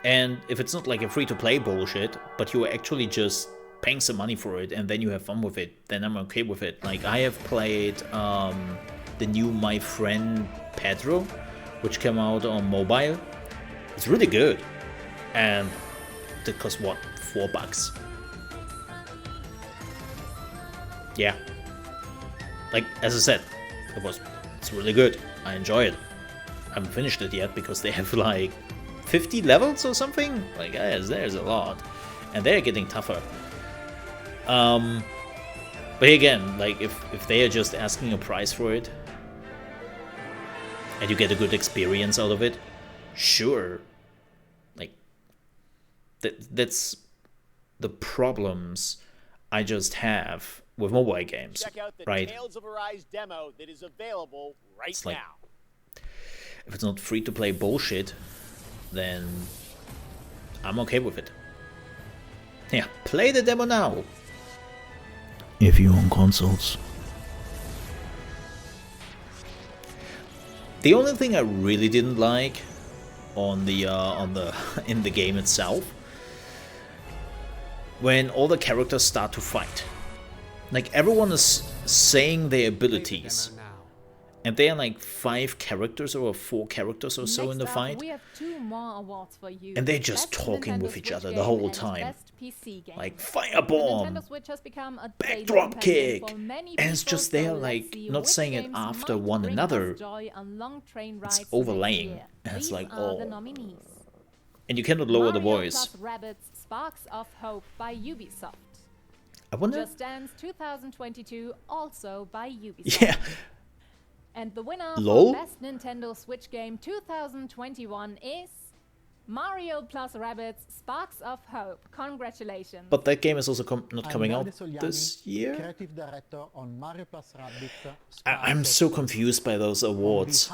and if it's not like a free-to-play bullshit, but you are actually just paying some money for it and then you have fun with it, then I'm okay with it. Like, I have played the new My Friend Pedro, which came out on mobile. It's really good. And it cost, what, $4? Yeah. Like, as I said, it's really good. I enjoy it. I haven't finished it yet because they have like 50 levels or something. Like, yes, there's a lot. And they're getting tougher. But again, like, if they are just asking a price for it, and you get a good experience out of it, sure. Like, that's the problems I just have with mobile games. Check out the right? Tales of Arise demo that is available right like, now. If it's not free-to-play bullshit, then I'm okay with it. Yeah, play the demo now. If you own consoles. The only thing I really didn't like on the in the game itself, when all the characters start to fight. Like, everyone is saying their abilities. And there are like 5 characters or 4 characters or so in the fight. We have 2 more awards for you. And they're just talking with each other the whole time. Like, firebomb, backdrop kick. And it's just they're like not saying it after one another. It's overlaying. And it's like, oh. And you cannot lower the voice. Sparks of Hope by Ubisoft. I wonder. Just Dance 2022, also by Ubisoft. Yeah. And the winner Lol? for Best Nintendo Switch Game 2021 is Mario plus Rabbids Sparks of Hope. Congratulations. But that game is also not coming out this year? Creative director on Mario plus Rabbids. I'm so confused by those awards.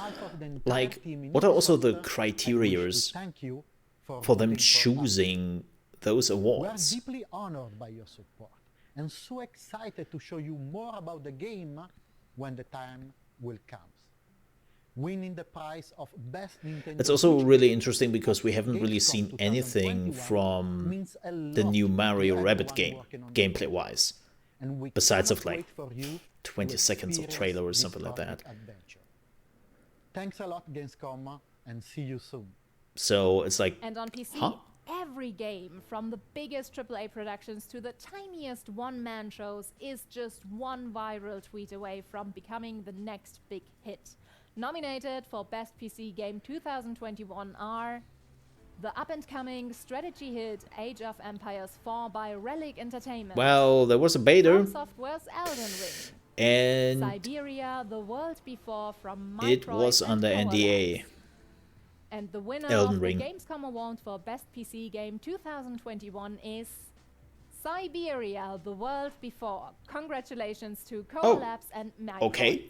Like, what are also the criterias for them choosing those awards? We are deeply honored by your support and so excited to show you more about the game when the time will come. Winning the prize of Best Nintendo. It's also really interesting because we haven't really seen anything from the new Mario Rabbids game, gameplay-wise, besides of like 20 seconds of trailer or something like that. Thanks a lot, Gamescom, and see you soon. So it's like, and on PC, every game, from the biggest AAA productions to the tiniest one-man shows, is just one viral tweet away from becoming the next big hit. Nominated for Best PC Game 2021 are the up-and-coming strategy hit Age of Empires 4 by Relic Entertainment. Well, there was a beta. Software's Elden Ring. And Siberia, The World Before from Microsoft. It was under NDA. And the winner Elden of Ring. the Gamescom Award for Best PC Game 2021 is Siberia, The World Before. Congratulations to Cola Labs and Microsoft. Okay.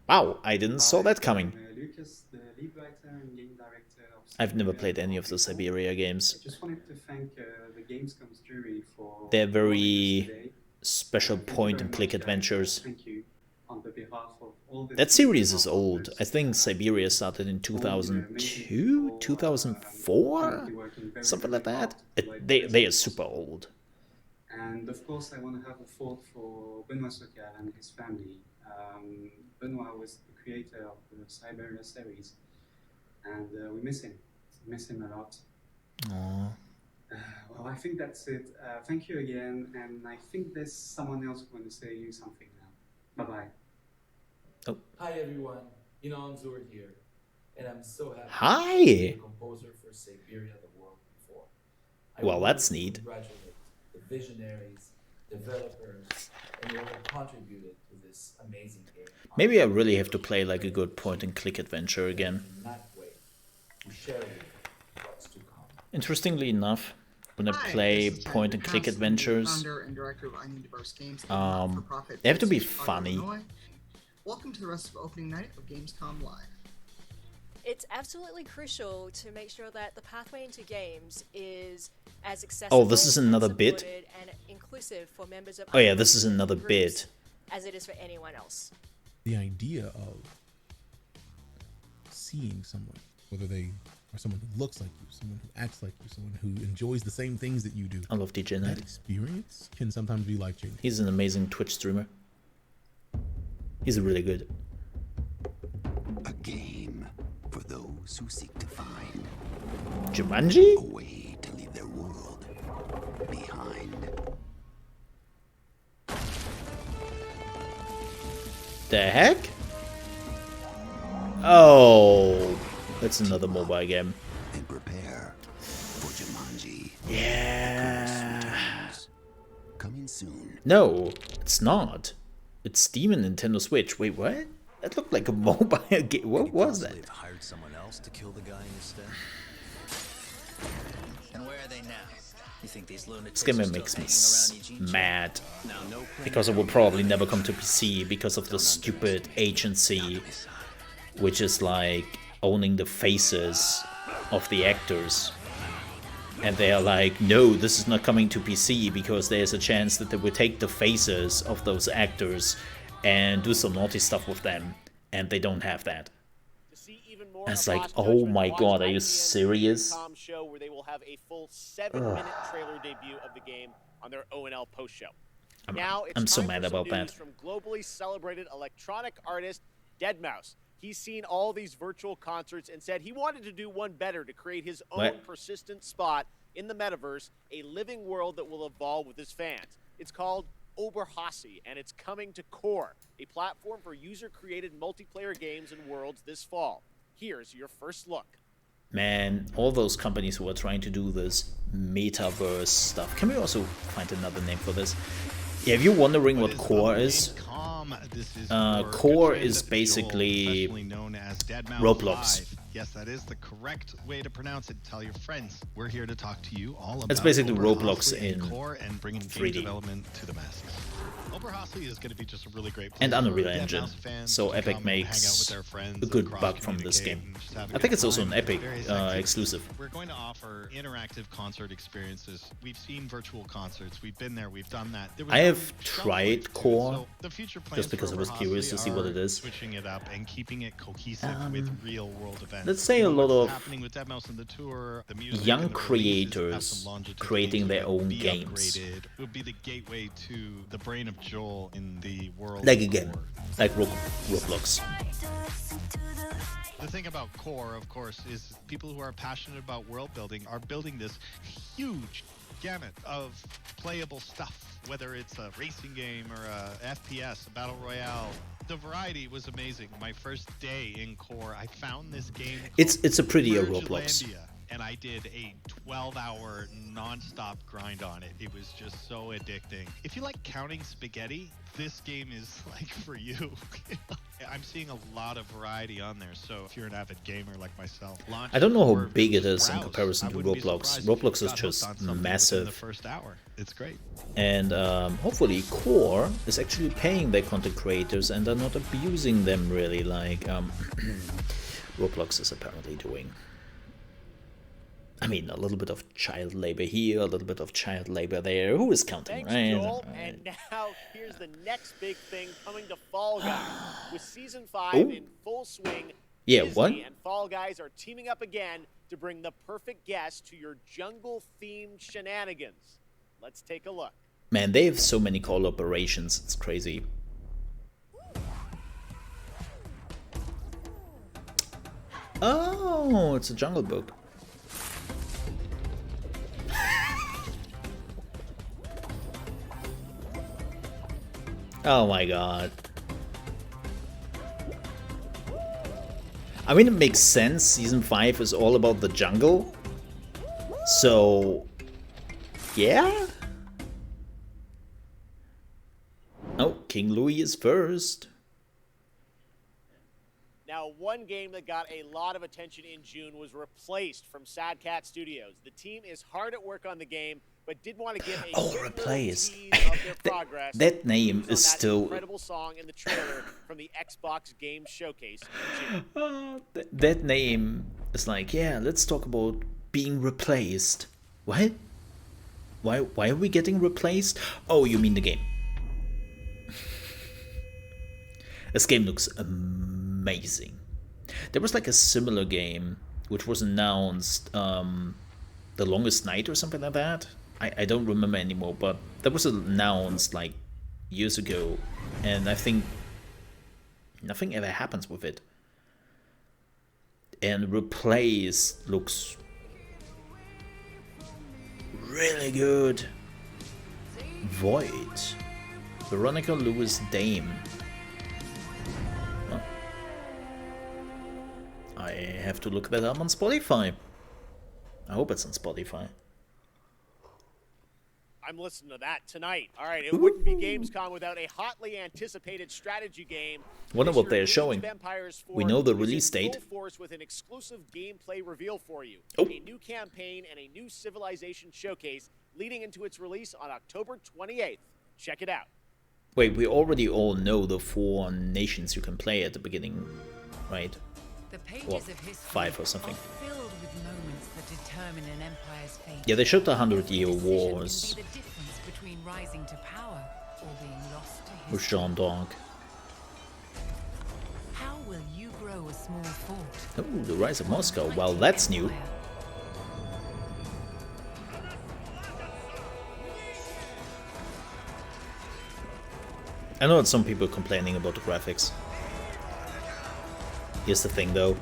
Wow, I didn't saw that coming. Lucas, the lead writer and game director of I've never played any of the Siberia games. I just wanted to thank the Gamescom's jury for They're very special point-and-click adventures. Thank you on the behalf of all the That series is old. I think Siberia started in 2002, 2004, something like that. They are super old. And of course, I want to have a thought for Benoit Socal and his family. Benoit was the creator of the Siberia series, and we miss him. We miss him a lot. Aww. Well, I think that's it. Thank you again, and I think there's someone else who wants to say you something now. Bye-bye. Oh. Hi everyone, Inon Zur here, and I'm so happy Hi. to be the composer for Siberia the World Before. I Well, wanted that's to neat. Congratulate the visionaries, developers, and whoever contributed to this amazing game. Maybe I really have to play like a good point-and-click adventure again. Cannot wait to share with you what's to come. Interestingly enough, when I Hi, play this is Ted point-and-click House, adventures, founder and director of I Need Diverse Games, they have to be Chicago, funny. Illinois. Welcome to the rest of opening night of Gamescom Live. It's absolutely crucial to make sure that the pathway into games is as accessible, Oh, this is another bit? and inclusive for members of Oh yeah, this is another bit. as it is for anyone else. The idea of seeing someone, whether they are someone who looks like you, someone who acts like you, someone who enjoys the same things that you do. I love DJ That Knight. experience can sometimes be life-changing. He's an amazing Twitch streamer. He's really good. A game for those who seek to find Jumanji? a way to leave their world behind. The heck? Oh, that's another mobile game. And prepare for Jumanji. Yeah. Coming soon. No, it's not. It's Steam and Nintendo Switch. Wait, what? That looked like a mobile game. What was that? They've hired someone else to kill the guy instead. And where are they now? You think these lunatics This game are still makes me hanging around Eugene? mad. Now, no Because it will probably never come to PC because of the stupid agency, which is like owning the faces of the actors. And they are like, no, this is not coming to PC because there's a chance that they will take the faces of those actors and do some naughty stuff with them. And they don't have that. And it's like, oh my god, are you serious? Gamescom show where they will have a full 7-minute trailer debut of the game on their O&L post show. Now it's I'm so time mad for some about that. news from globally celebrated electronic artist Deadmau5. He's seen all these virtual concerts and said he wanted to do one better to create his own What? persistent spot in the metaverse, a living world that will evolve with his fans. It's called Oberhassi, and it's coming to Core, a platform for user-created multiplayer games and worlds this fall. Here's your first look. Man, all those companies who are trying to do this metaverse stuff. Can we also find another name for this? Yeah, if you're wondering what Core is, Core is basically known as Deadmau5 Roblox. Live. Yes, that is the correct way to pronounce it. Tell your friends. We're here to talk to you all about It's basically Oberhasli Roblox and in Core and bringing game 3D. development to the masses. Oberhasli is going to be just a really great place And Unreal for Engine, Deadmau5 fans so to Epic come and hang out makes with their friends a good and buck from this cross-communicate game. and just have a I think good it's also time an Epic with various activities. exclusive. We're going to offer interactive concert experiences. We've seen virtual concerts. We've been there. We've done that. There was I have some tried showcase to it. Core So the future plans just because for I was curious to see what it Oberhasli is. are switching it up and keeping it cohesive with real world events. Let's say You a know, lot what's of happening with Deadmau5 and the tour, the music young and the releases have creators some longitude creating games their that own be games. upgraded. It would be the gateway to the brain of Joel in the world Like a of game, Core. like Roblox. The thing about Core, of course, is people who are passionate about world building are building this huge gamut of playable stuff, whether it's a racing game or a FPS, a battle royale. The variety was amazing. My first day in Core, I found this game It's a prettier called Roblox. Mergelandia, and I did a 12-hour non-stop grind on it. It was just so addicting. If you like counting spaghetti, this game is like for you. I'm seeing a lot of variety on there, so if you're an avid gamer like myself, launch I don't know how Core big it versus is in Browse. comparison I to wouldn't be Roblox. surprised if you Roblox is got hooked just on something within the massive. first hour. It's great. And hopefully Core is actually paying their content creators and are not abusing them really like Roblox is apparently doing. I mean, a little bit of child labor here, a little bit of child labor there. Who is counting, Thanks, right? Joel. And now here's the next big thing coming to Fall Guys. With Season 5 Ooh. in full swing, Yeah, Disney what? and Fall Guys are teaming up again to bring the perfect guest to your jungle-themed shenanigans. Let's take a look. Man, they have so many collaborations. It's crazy. Oh, it's a Jungle Book. Oh my god. I mean, it makes sense. Season 5 is all about the jungle. So, yeah. Oh, King Louis is first. Now, one game that got a lot of attention in June was replaced from Sad Cat Studios. The team is hard at work on the game, but did want to give a replaced. of their progress. That name is that still incredible song in the trailer from the Xbox Game Showcase in June. that name is like, yeah, let's talk about being replaced. What? Why are we getting replaced? Oh, you mean the game. This game looks amazing. There was like a similar game which was announced, The Longest Night or something like that. I don't remember anymore, but that was announced like years ago, and I think nothing ever happens with it. And Replaced looks really good. Void. Veronica Lewis Dame. Oh. I have to look that up on Spotify. I hope it's on Spotify. I'm listening to that tonight. All right, it wouldn't be Gamescom without a hotly anticipated strategy game. Wonder what they're showing. We know the release date. Full force with an exclusive gameplay reveal for you. Oh. A new campaign and a new civilization showcase leading into its release on October 28th. Check it out. Wait, we already all know the 4 nations you can play at the beginning, right? The pages Or of history 5 or something. are filled with moments that determine an empire's fate. Yeah, they showed the 100-Year Decision Wars can be the difference between rising to power or being lost to with history. Jean d'Arc. How will you grow a small fort? Oh, the Rise of Moscow. Well, that's new. I know that some people are complaining about the graphics. Here's the thing, though.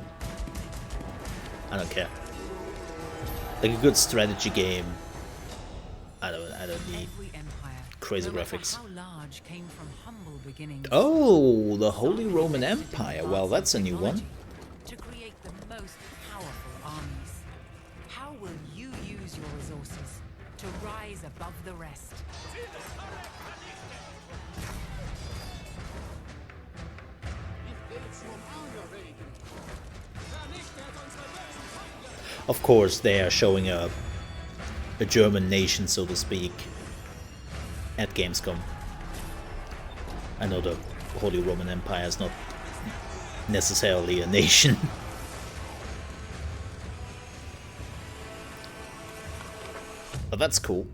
I don't care. Like a good strategy game. I don't need crazy graphics. How large came from humble beginnings. Oh, the Holy Roman Empire. Well, that's a new one. To create the most powerful armies. How will you use your resources to rise above the rest? Of course, they are showing a German nation, so to speak, at Gamescom. I know the Holy Roman Empire is not necessarily a nation. But that's cool.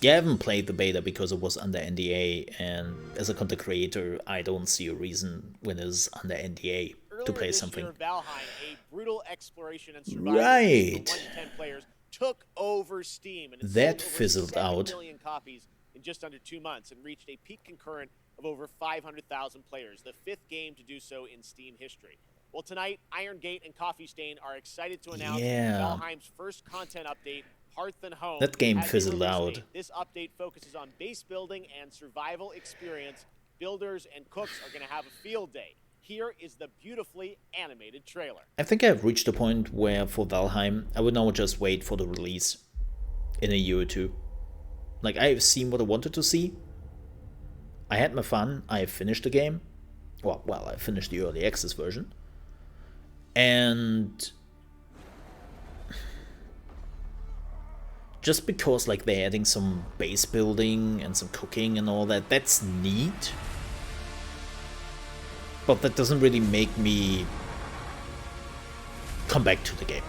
Yeah, I haven't played the beta because it was under NDA, and as a content creator, I don't see a reason when it's under NDA to play something. Valheim, a brutal exploration and survival Right. game for 1 to 10 players, took over Steam and it That sold over fizzled 7 out. million copies in just under 2 months and reached a peak concurrent of over 500,000 players, the 5th game to do so in Steam history. Well, tonight, Iron Gate and Coffee Stain are excited to announce Valheim's first content update, Hearth and Home. That game as a fizzled release out. date. This update focuses on base building and survival experience. Builders and cooks are going to have a field day. Here is the beautifully animated trailer. I think I've reached a point where for Valheim, I would now just wait for the release in a year or two. Like, I've seen what I wanted to see. I had my fun. I finished the game. Well, I finished the early access version. And just because like they're adding some base building and some cooking and all that, that's neat. But that doesn't really make me come back to the game.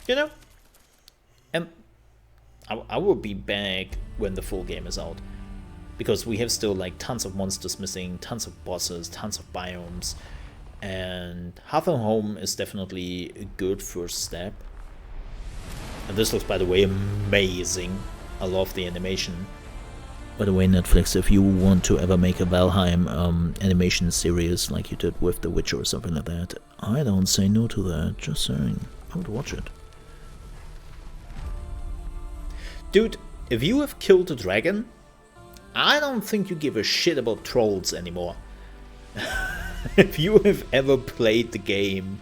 You know? And I will be back when the full game is out. Because we have still like tons of monsters missing, tons of bosses, tons of biomes. And Hearth and Home is definitely a good first step. And this looks, by the way, amazing. I love the animation. By the way, Netflix, if you want to ever make a Valheim animation series like you did with The Witcher or something like that, I don't say no to that, just saying. I would watch it. Dude, if you have killed a dragon, I don't think you give a shit about trolls anymore. If you have ever played the game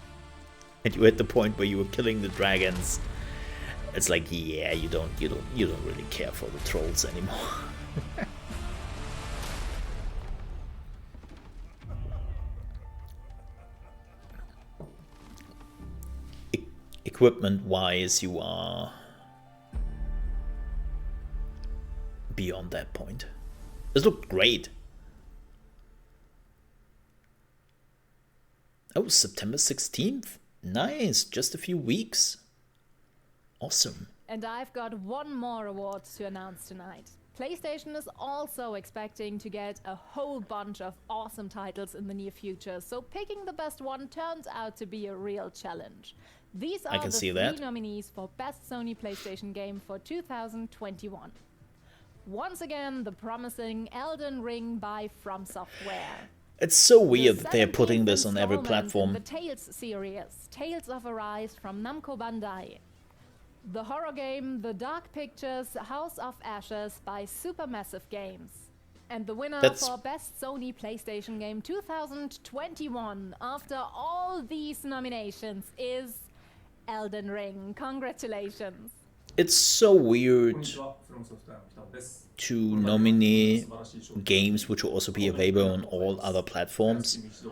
and you're at the point where you were killing the dragons, it's like, yeah, you don't really care for the trolls anymore. Equipment wise, you are beyond that point. This looked great. Oh, September 16th? Nice, just a few weeks. Awesome. And I've got one more award to announce tonight. PlayStation is also expecting to get a whole bunch of awesome titles in the near future, so picking the best one turns out to be a real challenge. These are the three nominees for Best Sony PlayStation Game for 2021. Once again, the promising Elden Ring by From Software. It's so weird that they're putting this on every platform. The Tales series, Tales of Arise from Namco Bandai. The horror game The Dark Pictures House of Ashes by Supermassive Games. And the winner for Best Sony PlayStation Game 2021 after all these nominations is Elden Ring. Congratulations. It's so weird to nominate games which will also be available on all other platforms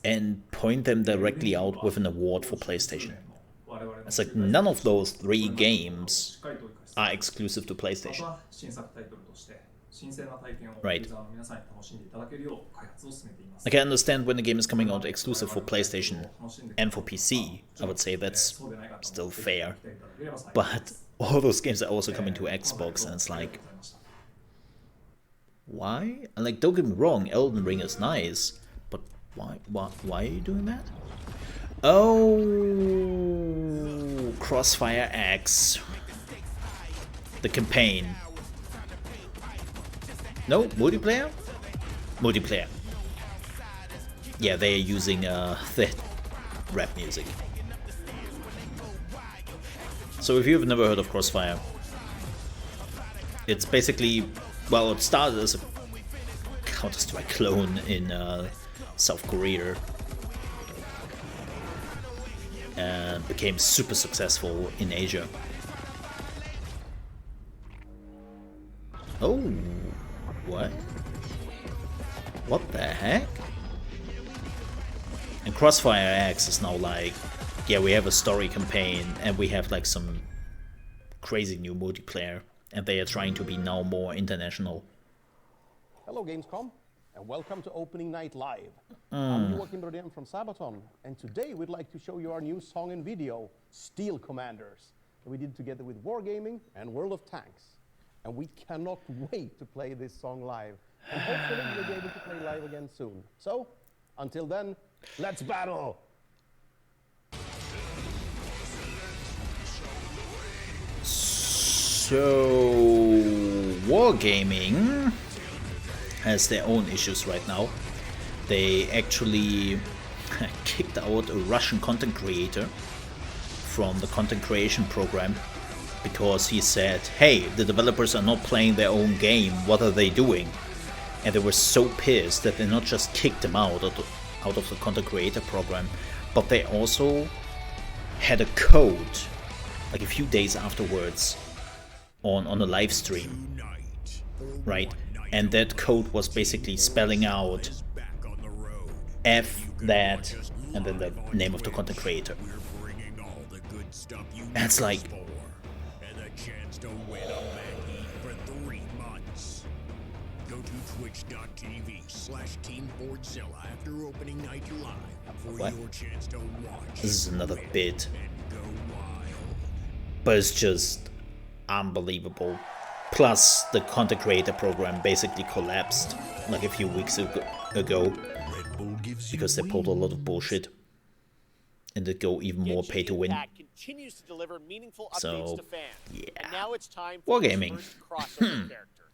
and point them directly out with an award for PlayStation. It's like none of those three games are exclusive to PlayStation. Right. Like, I understand when the game is coming out exclusive for PlayStation and for PC, I would say that's still fair. But all those games are also coming to Xbox, and it's like, why? And like, don't get me wrong, Elden Ring is nice, but why are you doing that? Oh, Crossfire X. The campaign. No? Multiplayer? Multiplayer. Yeah, they are using the rap music. So if you've never heard of Crossfire, it's basically, well, it started as a Counter-Strike clone in South Korea and became super successful in Asia. Oh, what? What the heck? And Crossfire X is now like, yeah, we have a story campaign and we have like some crazy new multiplayer, and they are trying to be now more international. Hello Gamescom, and welcome to Opening Night Live. I'm Joachim Brodén from Sabaton, and today we'd like to show you our new song and video, Steel Commanders, that we did together with Wargaming and World of Tanks. And we cannot wait to play this song live, and hopefully we'll be able to play live again soon. So, until then, let's battle! So, Wargaming has their own issues right now. They actually kicked out a Russian content creator from the content creation program because he said, hey, the developers are not playing their own game, what are they doing? And they were so pissed that they not just kicked him out of the content creator program, but they also had a code like a few days afterwards on a live stream, right? And that code was basically spelling out F that and then the name of the content creator. And it's like, Go to twitch.tv/TeamFordzilla after opening night live for your chance to watch. This is another bit, but it's just unbelievable. Plus, the content creator program basically collapsed like a few weeks ago because they pulled a lot of bullshit and they go even more pay to win. Continues to deliver meanful updates So, to fans. yeah. And now it's time for Wargaming. his first crossover character,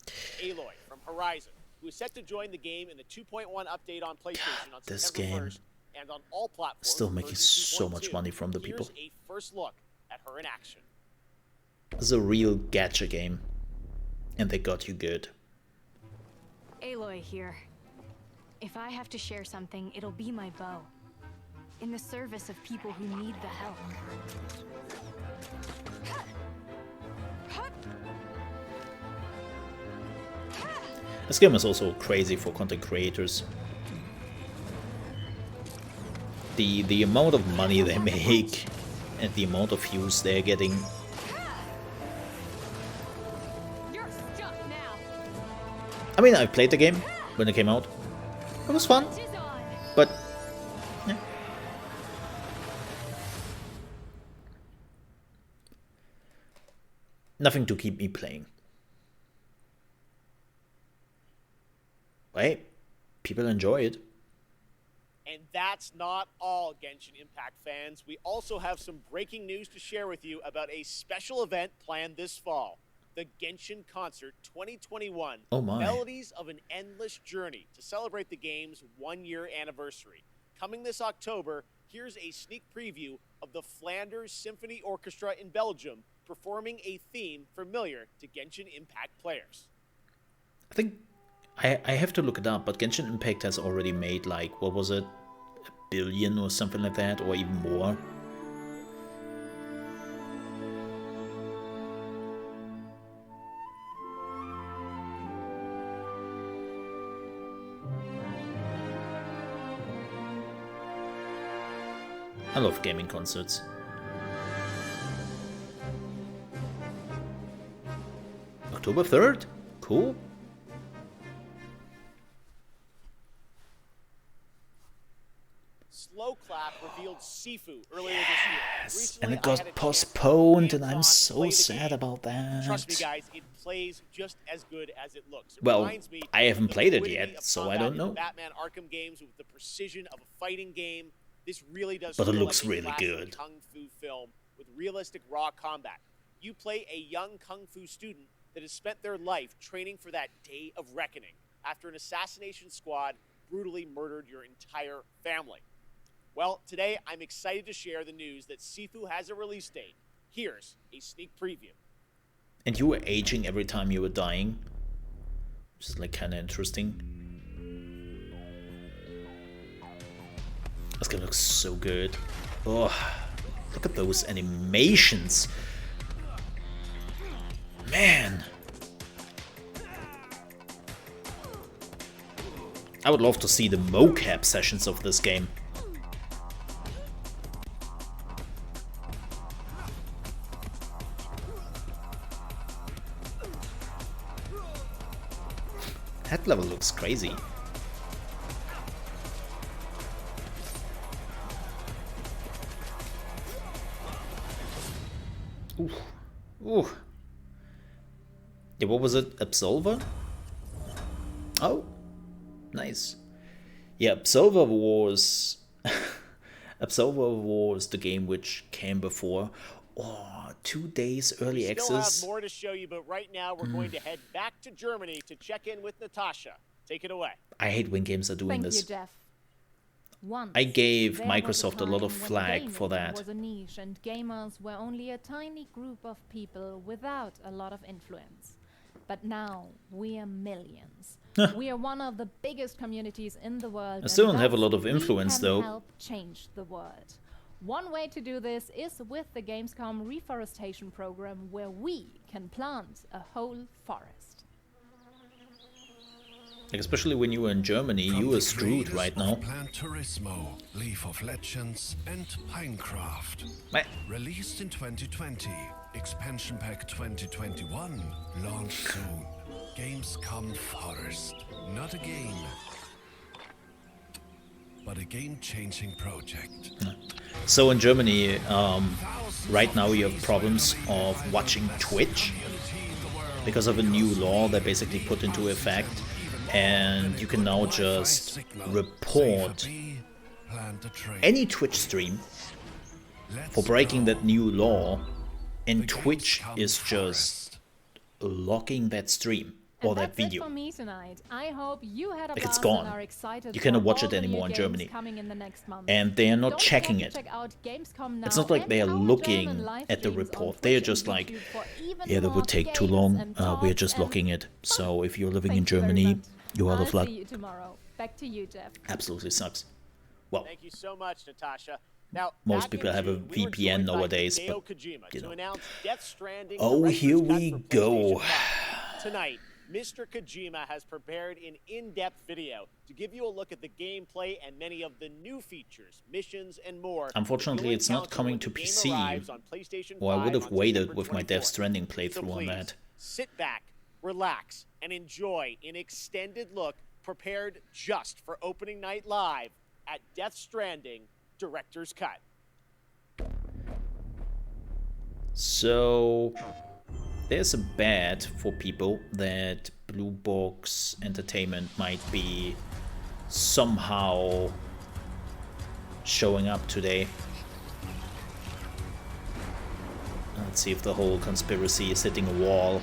Aloy from Horizon, who is set to join the game in the 2.1 update on PlayStation on This September game 1st and on all platforms. still making version so much 2.2. money from the people. Here's a first look at her in action. This is a real gacha game. And they got you good. Aloy here. If I have to share something, it'll be my bow. In the service of people who need the help. This game is also crazy for content creators. The amount of money they make and the amount of views they're getting. I mean, I played the game when it came out. It was fun, but yeah. Nothing to keep me playing. Hey, people enjoy it. And that's not all, Genshin Impact fans. We also have some breaking news to share with you about a special event planned this fall. The Genshin Concert 2021. Oh my. Melodies of an Endless Journey to celebrate the game's 1-year anniversary. Coming this October, here's a sneak preview of the Flanders Symphony Orchestra in Belgium performing a theme familiar to Genshin Impact players. I think I have to look it up, but Genshin Impact has already made, like, what was it? $1 billion or something like that, or even more. I love gaming concerts. October 3rd? Cool. Slow Clap revealed Sifu earlier this year. Yes, and Recently, it got I had a chance postponed, to and I'm hands-on so play the sad game. about that. Trust me, guys, it plays just as good as it looks. It Well, reminds me I of haven't the played it fluidity yet, of so I combat don't in the know. Batman Arkham games with the precision of a fighting game. This really does But it feel looks like a really classic good. kung fu film with realistic raw combat. You play a young kung fu student that has spent their life training for that day of reckoning after an assassination squad brutally murdered your entire family. Well, today I'm excited to share the news that Sifu has a release date. Here's a sneak preview. And you were aging every time you were dying, which is like kind of interesting. This game looks so good. Oh, look at those animations. Man. I would love to see the mocap sessions of this game. That level looks crazy. Ooh. Ooh. Yeah, what was it? Absolver? Oh. Nice. Yeah, Absolver was... Absolver was the game which came before. Oh, 2 days early We access. still have more to show you, but right now we're going to head back to Germany to check in with Natasha. Take it away. I hate when games are doing Thank this. you, Jeff. Once, I gave there was Microsoft a lot of time when flack gaming for that. was a niche and gamers were only a tiny group of people without a lot of influence. But now we are millions. We are one of the biggest communities in the world. I still and don't have a thus lot of influence, we can though. help change the world. One way to do this is with the Gamescom reforestation program, where we can plant a whole forest. Like, especially when you were in Germany, you were screwed right now. Plant Turismo, Leaf of Legends, and Pinecraft. Released in 2020, expansion pack 2021, launched soon. Gamescom Forest. Not a game, but a game-changing project. So in Germany, right now you have problems of watching Twitch because of a new law that basically put into effect, and you can now just report any Twitch stream for breaking that new law, and Twitch is just locking that stream. or And that that's video. it for me tonight. I hope you had a Like, it's blast gone. and are excited You cannot for watch all it the new anymore in games Germany. coming in the next month. And they are not Don't checking forget to it. check out Gamescom It's now not like and they are our looking German live at the streams on report. They are Twitch just and like, YouTube for even yeah, that more would take too games long. and We are talks just and locking it. So if you're living in Thank you very Germany, much. you are out I'll of luck. see you tomorrow. Back to you, Jeff. Absolutely sucks. Well, Thank you so much, Natasha. Now, most back people in have a June, we were VPN joined by nowadays, Hideo but Kojima you to know. announce Death Stranding Oh, Director's here Cut we for go. PlayStation 5. Tonight, Mr. Kojima has prepared an in-depth video to give you a look at the gameplay and many of the new features, missions, and more. Unfortunately, it's not coming to PC, or I would have waited with my Death Stranding playthrough on that. Sit back, relax, and enjoy an extended look prepared just for Opening Night Live at Death Stranding Director's Cut. So there's a bet for people that Blue Box Entertainment might be somehow showing up today. Let's see if the whole conspiracy is hitting a wall.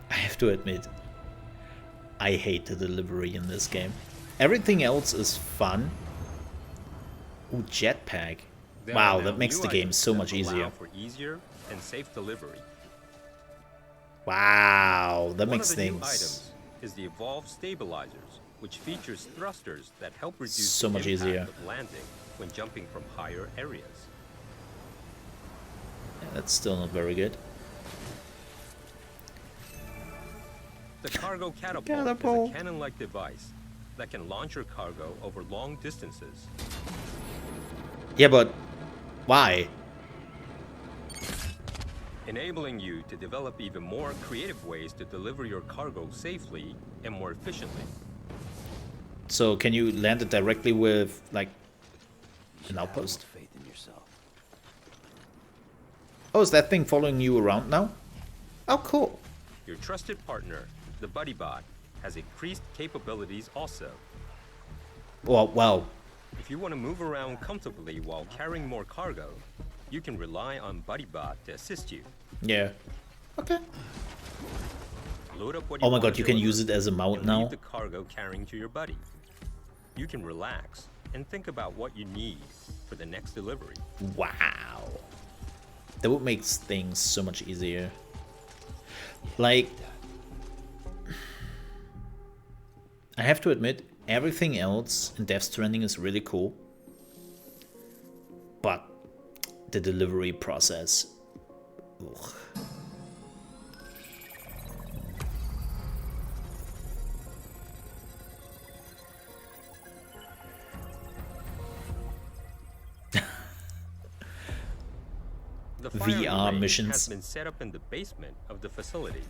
I have to admit, I hate the delivery in this game. Everything else is fun. Ooh, jetpack. Wow, that makes the game so much easier. For easier and safe delivery. Wow, that makes One of the new things items is the Evolved Stabilizers, which features thrusters that help reduce so the much impact easier. of landing when jumping from higher areas. Yeah, that's still not very good. The Cargo Catapult, Catapult. is a cannon-like device that can launch your cargo over long distances. Yeah, but why? Enabling you to develop even more creative ways to deliver your cargo safely and more efficiently. So can you land it directly with, like, an outpost? Faith in yourself. Oh, is that thing following you around now? Oh, cool. Your trusted partner, the BuddyBot, has increased capabilities also. Well, If you want to move around comfortably while carrying more cargo, you can rely on BuddyBot to assist you. yeah. Okay. Load up what Oh you my want god, to you can deliver use it as a mount and now? leave the cargo carrying to your buddy. You can relax and think about what you need for the next delivery. Wow. That would make things so much easier. Like, I have to admit, everything else in Death Stranding is really cool. But the delivery process. Ugh. The firing VR range missions. has been set up in the basement of the facilities.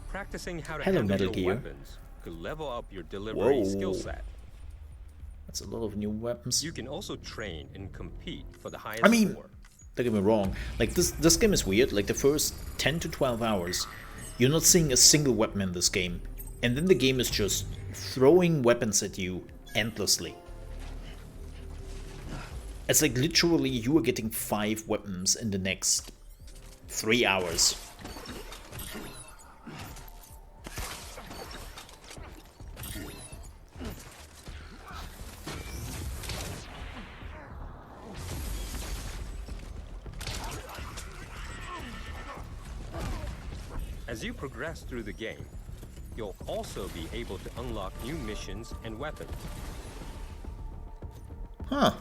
Practicing how to Hello, handle Metal your Gear. weapons could level up your delivery Whoa. skill set. That's a lot of new weapons. You can also train and compete for the highest I mean, score. don't get me wrong. Like, this game is weird. Like, the first 10 to 12 hours, you're not seeing a single weapon in this game. And then the game is just throwing weapons at you endlessly. It's like literally you are getting 5 weapons in the next 3 hours. As you progress through the game, you'll also be able to unlock new missions and weapons. Huh.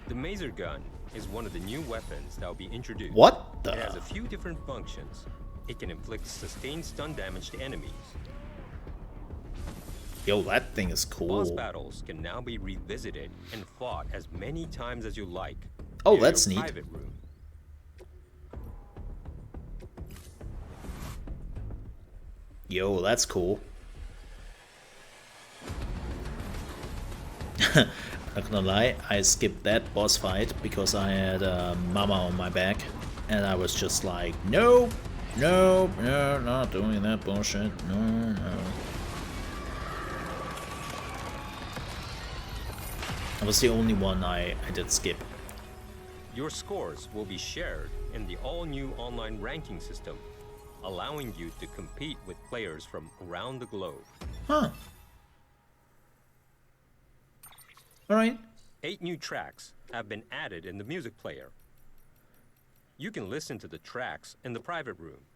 The Maser Gun is one of the new weapons that will be introduced. What the? It has a few different functions. It can inflict sustained stun damage to enemies. Yo, that thing is cool. Boss battles can now be revisited and fought as many times as you like. Oh, near that's your neat. private room. Yo, that's cool. Not gonna lie, I skipped that boss fight because I had Mama on my back, and I was just like, no, no, no, not doing that bullshit, no, no. That was the only one I did skip. Your scores will be shared in the all-new online ranking system, allowing you to compete with players from around the globe. Huh. Alright. 8 new tracks have been added in the music player. You can listen to the tracks in the private room.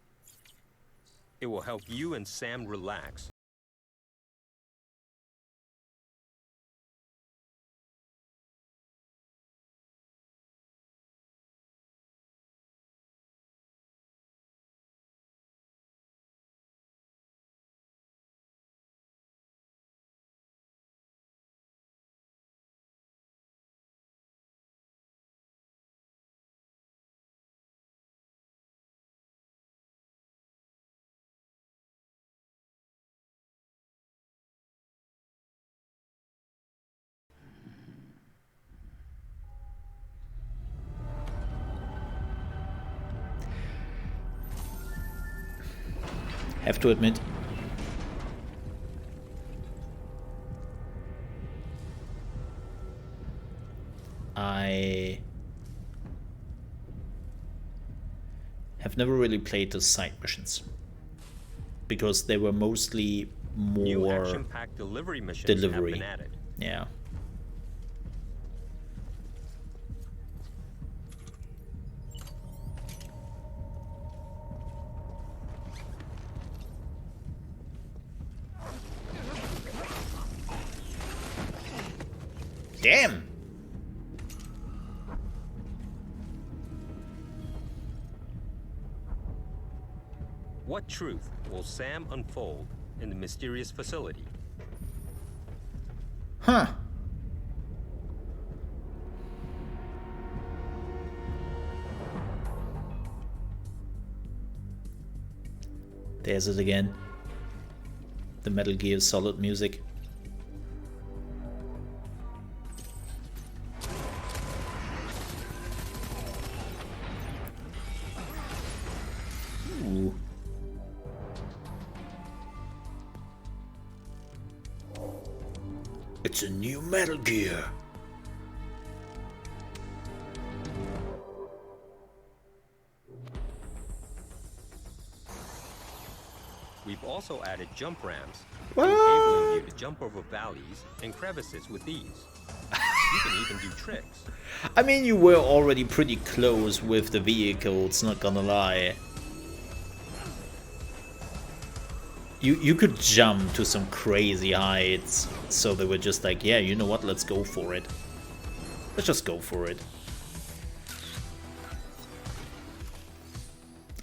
It will help you and Sam relax. Have to admit, I have never really played the side missions because they were mostly more New action-packed delivery missions have been added. Yeah. Damn! What truth will Sam unfold in the mysterious facility? Huh. There's it again. The Metal Gear Solid music. Ooh. It's a new Metal Gear. We've also added jump ramps, enabling you to jump over valleys and crevices with ease. You can even do tricks. I mean, you were already pretty close with the vehicles, not gonna lie. You could jump to some crazy heights, so they were just like, yeah, you know what, let's go for it. Let's just go for it.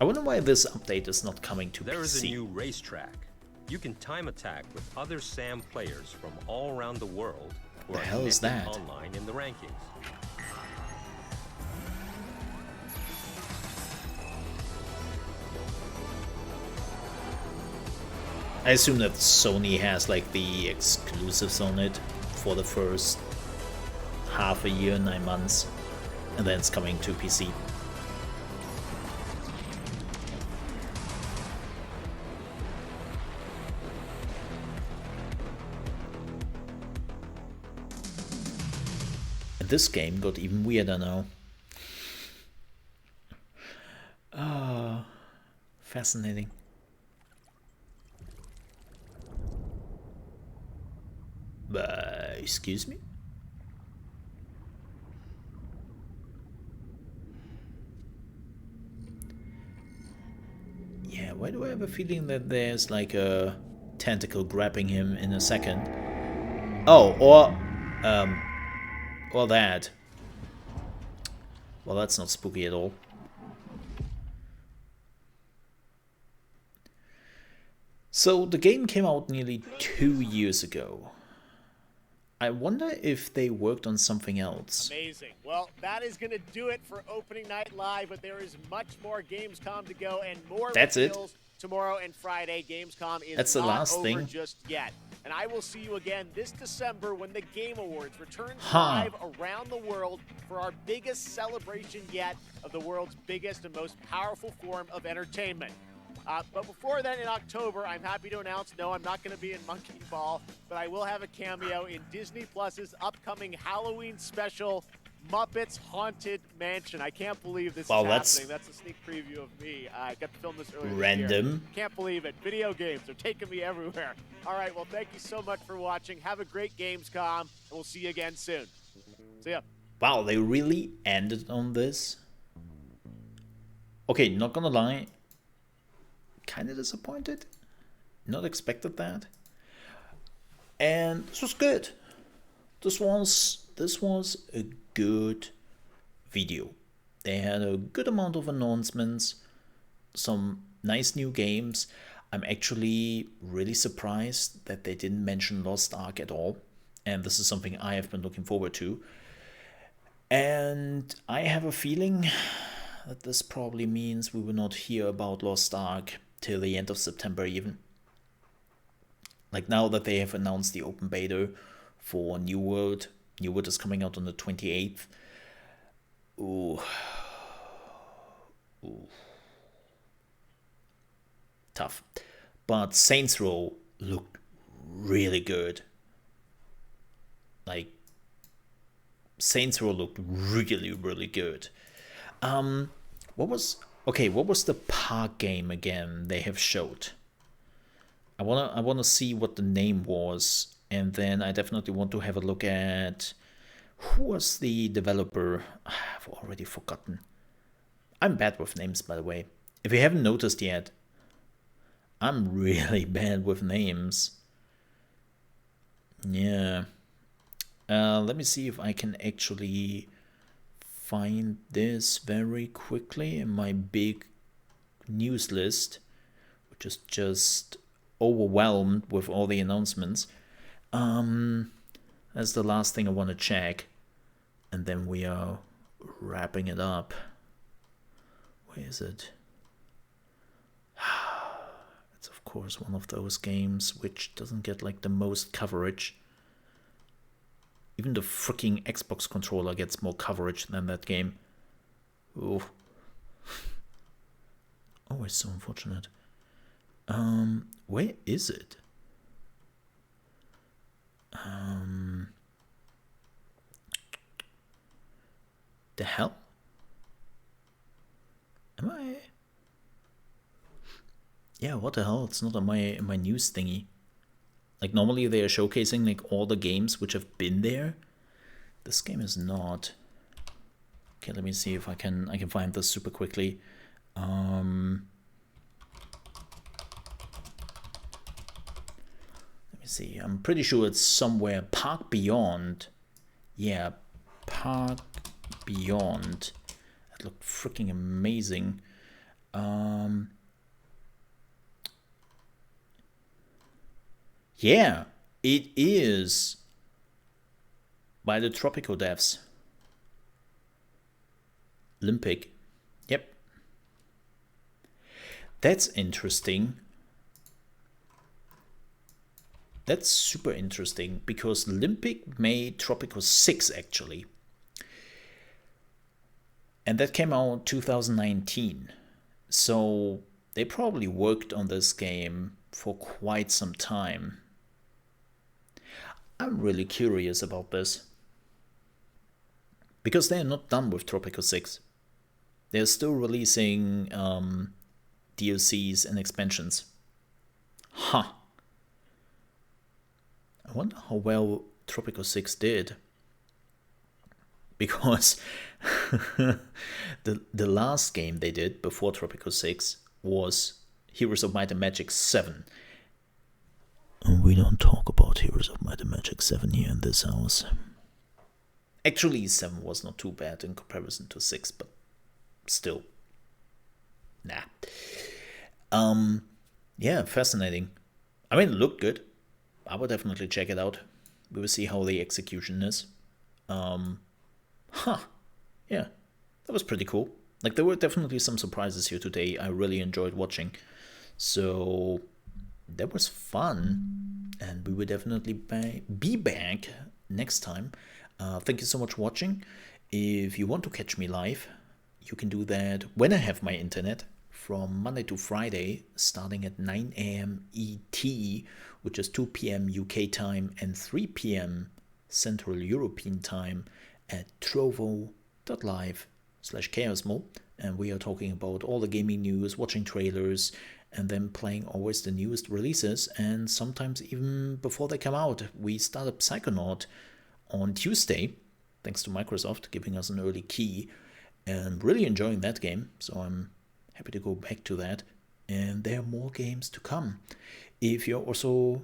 I wonder why this update is not coming to PC. There is a new racetrack. You can time attack with other SAM players from all around the world who The are hell is connected that? online in the rankings. I assume that Sony has like the exclusives on it for the first half a year, 9 months, and then it's coming to PC. And this game got even weirder now. Ah, fascinating. Excuse me? Yeah, why do I have a feeling that there's like a tentacle grabbing him in a second? Oh, or that. Well, that's not spooky at all. So the game came out nearly 2 years ago. I wonder if they worked on something else. Amazing. Well, that is going to do it for Opening Night Live, but there is much more Gamescom to go and more That's it. reveals tomorrow and Friday. Gamescom is That's the not last over thing. just yet. And I will see you again this December when the Game Awards returns Huh. live around the world for our biggest celebration yet of the world's biggest and most powerful form of entertainment. But before then, in October, I'm happy to announce, no, I'm not going to be in Monkey Ball, but I will have a cameo in Disney Plus's upcoming Halloween special, Muppets Haunted Mansion. I can't believe this Wow, is that's happening. That's a sneak preview of me. I got to film this earlier this random. year. Can't believe it. Video games are taking me everywhere. All right, well, thank you so much for watching. Have a great Gamescom, and we'll see you again soon. See ya. Wow, they really ended on this. Okay, not gonna lie. Kind of disappointed. Not expected that. And this was good. This was a good video. They had a good amount of announcements, some nice new games. I'm actually really surprised that they didn't mention Lost Ark at all. And this is something I have been looking forward to. And I have a feeling that this probably means we will not hear about Lost Ark till the end of September even. Like now that they have announced the open beta for New World. New World is coming out on the 28th. Ooh. Tough. But Saints Row looked really good. Like, Saints Row looked really, really good. What was the park game again they have showed? I wanna see what the name was, and then I definitely want to have a look at who was the developer. I've already forgotten. I'm bad with names, by the way. If you haven't noticed yet, I'm really bad with names. Yeah. Let me see if I can actually find this very quickly in my big news list, which is just overwhelmed with all the announcements. That's the last thing I want to check, and then we are wrapping it up. Where is it? It's of course one of those games which doesn't get like the most coverage. Even the freaking Xbox controller gets more coverage than that game. Ooh. Always so unfortunate. Where is it? The hell? Am I? Yeah, what the hell? It's not on my news thingy. Like normally they are showcasing like all the games which have been there. This game is not. Okay, let me see if I can find this super quickly. Let me see. I'm pretty sure it's somewhere. Park Beyond. Yeah, Park Beyond. That looked freaking amazing. Yeah, it is by the Tropico devs. Olympic. Yep. That's interesting. That's super interesting because Olympic made Tropico 6 actually. And that came out 2019. So they probably worked on this game for quite some time. I'm really curious about this. Because they're not done with Tropico 6. They're still releasing DLCs and expansions. Huh. I wonder how well Tropico 6 did. Because the last game they did before Tropico 6 was Heroes of Might and Magic 7. And we don't talk about Heroes of Might and Magic 7 here in this house. Actually, 7 was not too bad in comparison to 6, but still. Nah. Yeah, fascinating. I mean, it looked good. I would definitely check it out. We will see how the execution is. Yeah, that was pretty cool. Like, there were definitely some surprises here today I really enjoyed watching. So, that was fun. and we will definitely be back next time. Thank you so much for watching. If you want to catch me live, you can do that when I have my internet, from Monday to Friday, starting at 9 AM ET, which is 2 PM UK time and 3 PM Central European time, at trovo.live/ChaosMole. And we are talking about all the gaming news, watching trailers, and then playing always the newest releases, and sometimes even before they come out. We start up Psychonaut on Tuesday, thanks to Microsoft giving us an early key, and I'm really enjoying that game, so I'm happy to go back to that. And there are more games to come. If you're also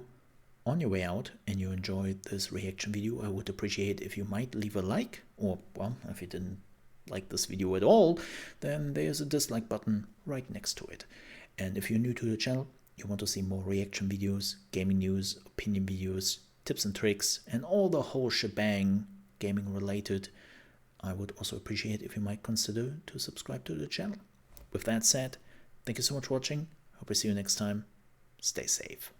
on your way out and you enjoyed this reaction video, I would appreciate if you might leave a like, or, well, if you didn't like this video at all, then there's a dislike button right next to it. And if you're new to the channel, you want to see more reaction videos, gaming news, opinion videos, tips and tricks, and all the whole shebang gaming related, I would also appreciate if you might consider to subscribe to the channel. With that said, thank you so much for watching. Hope I see you next time. Stay safe.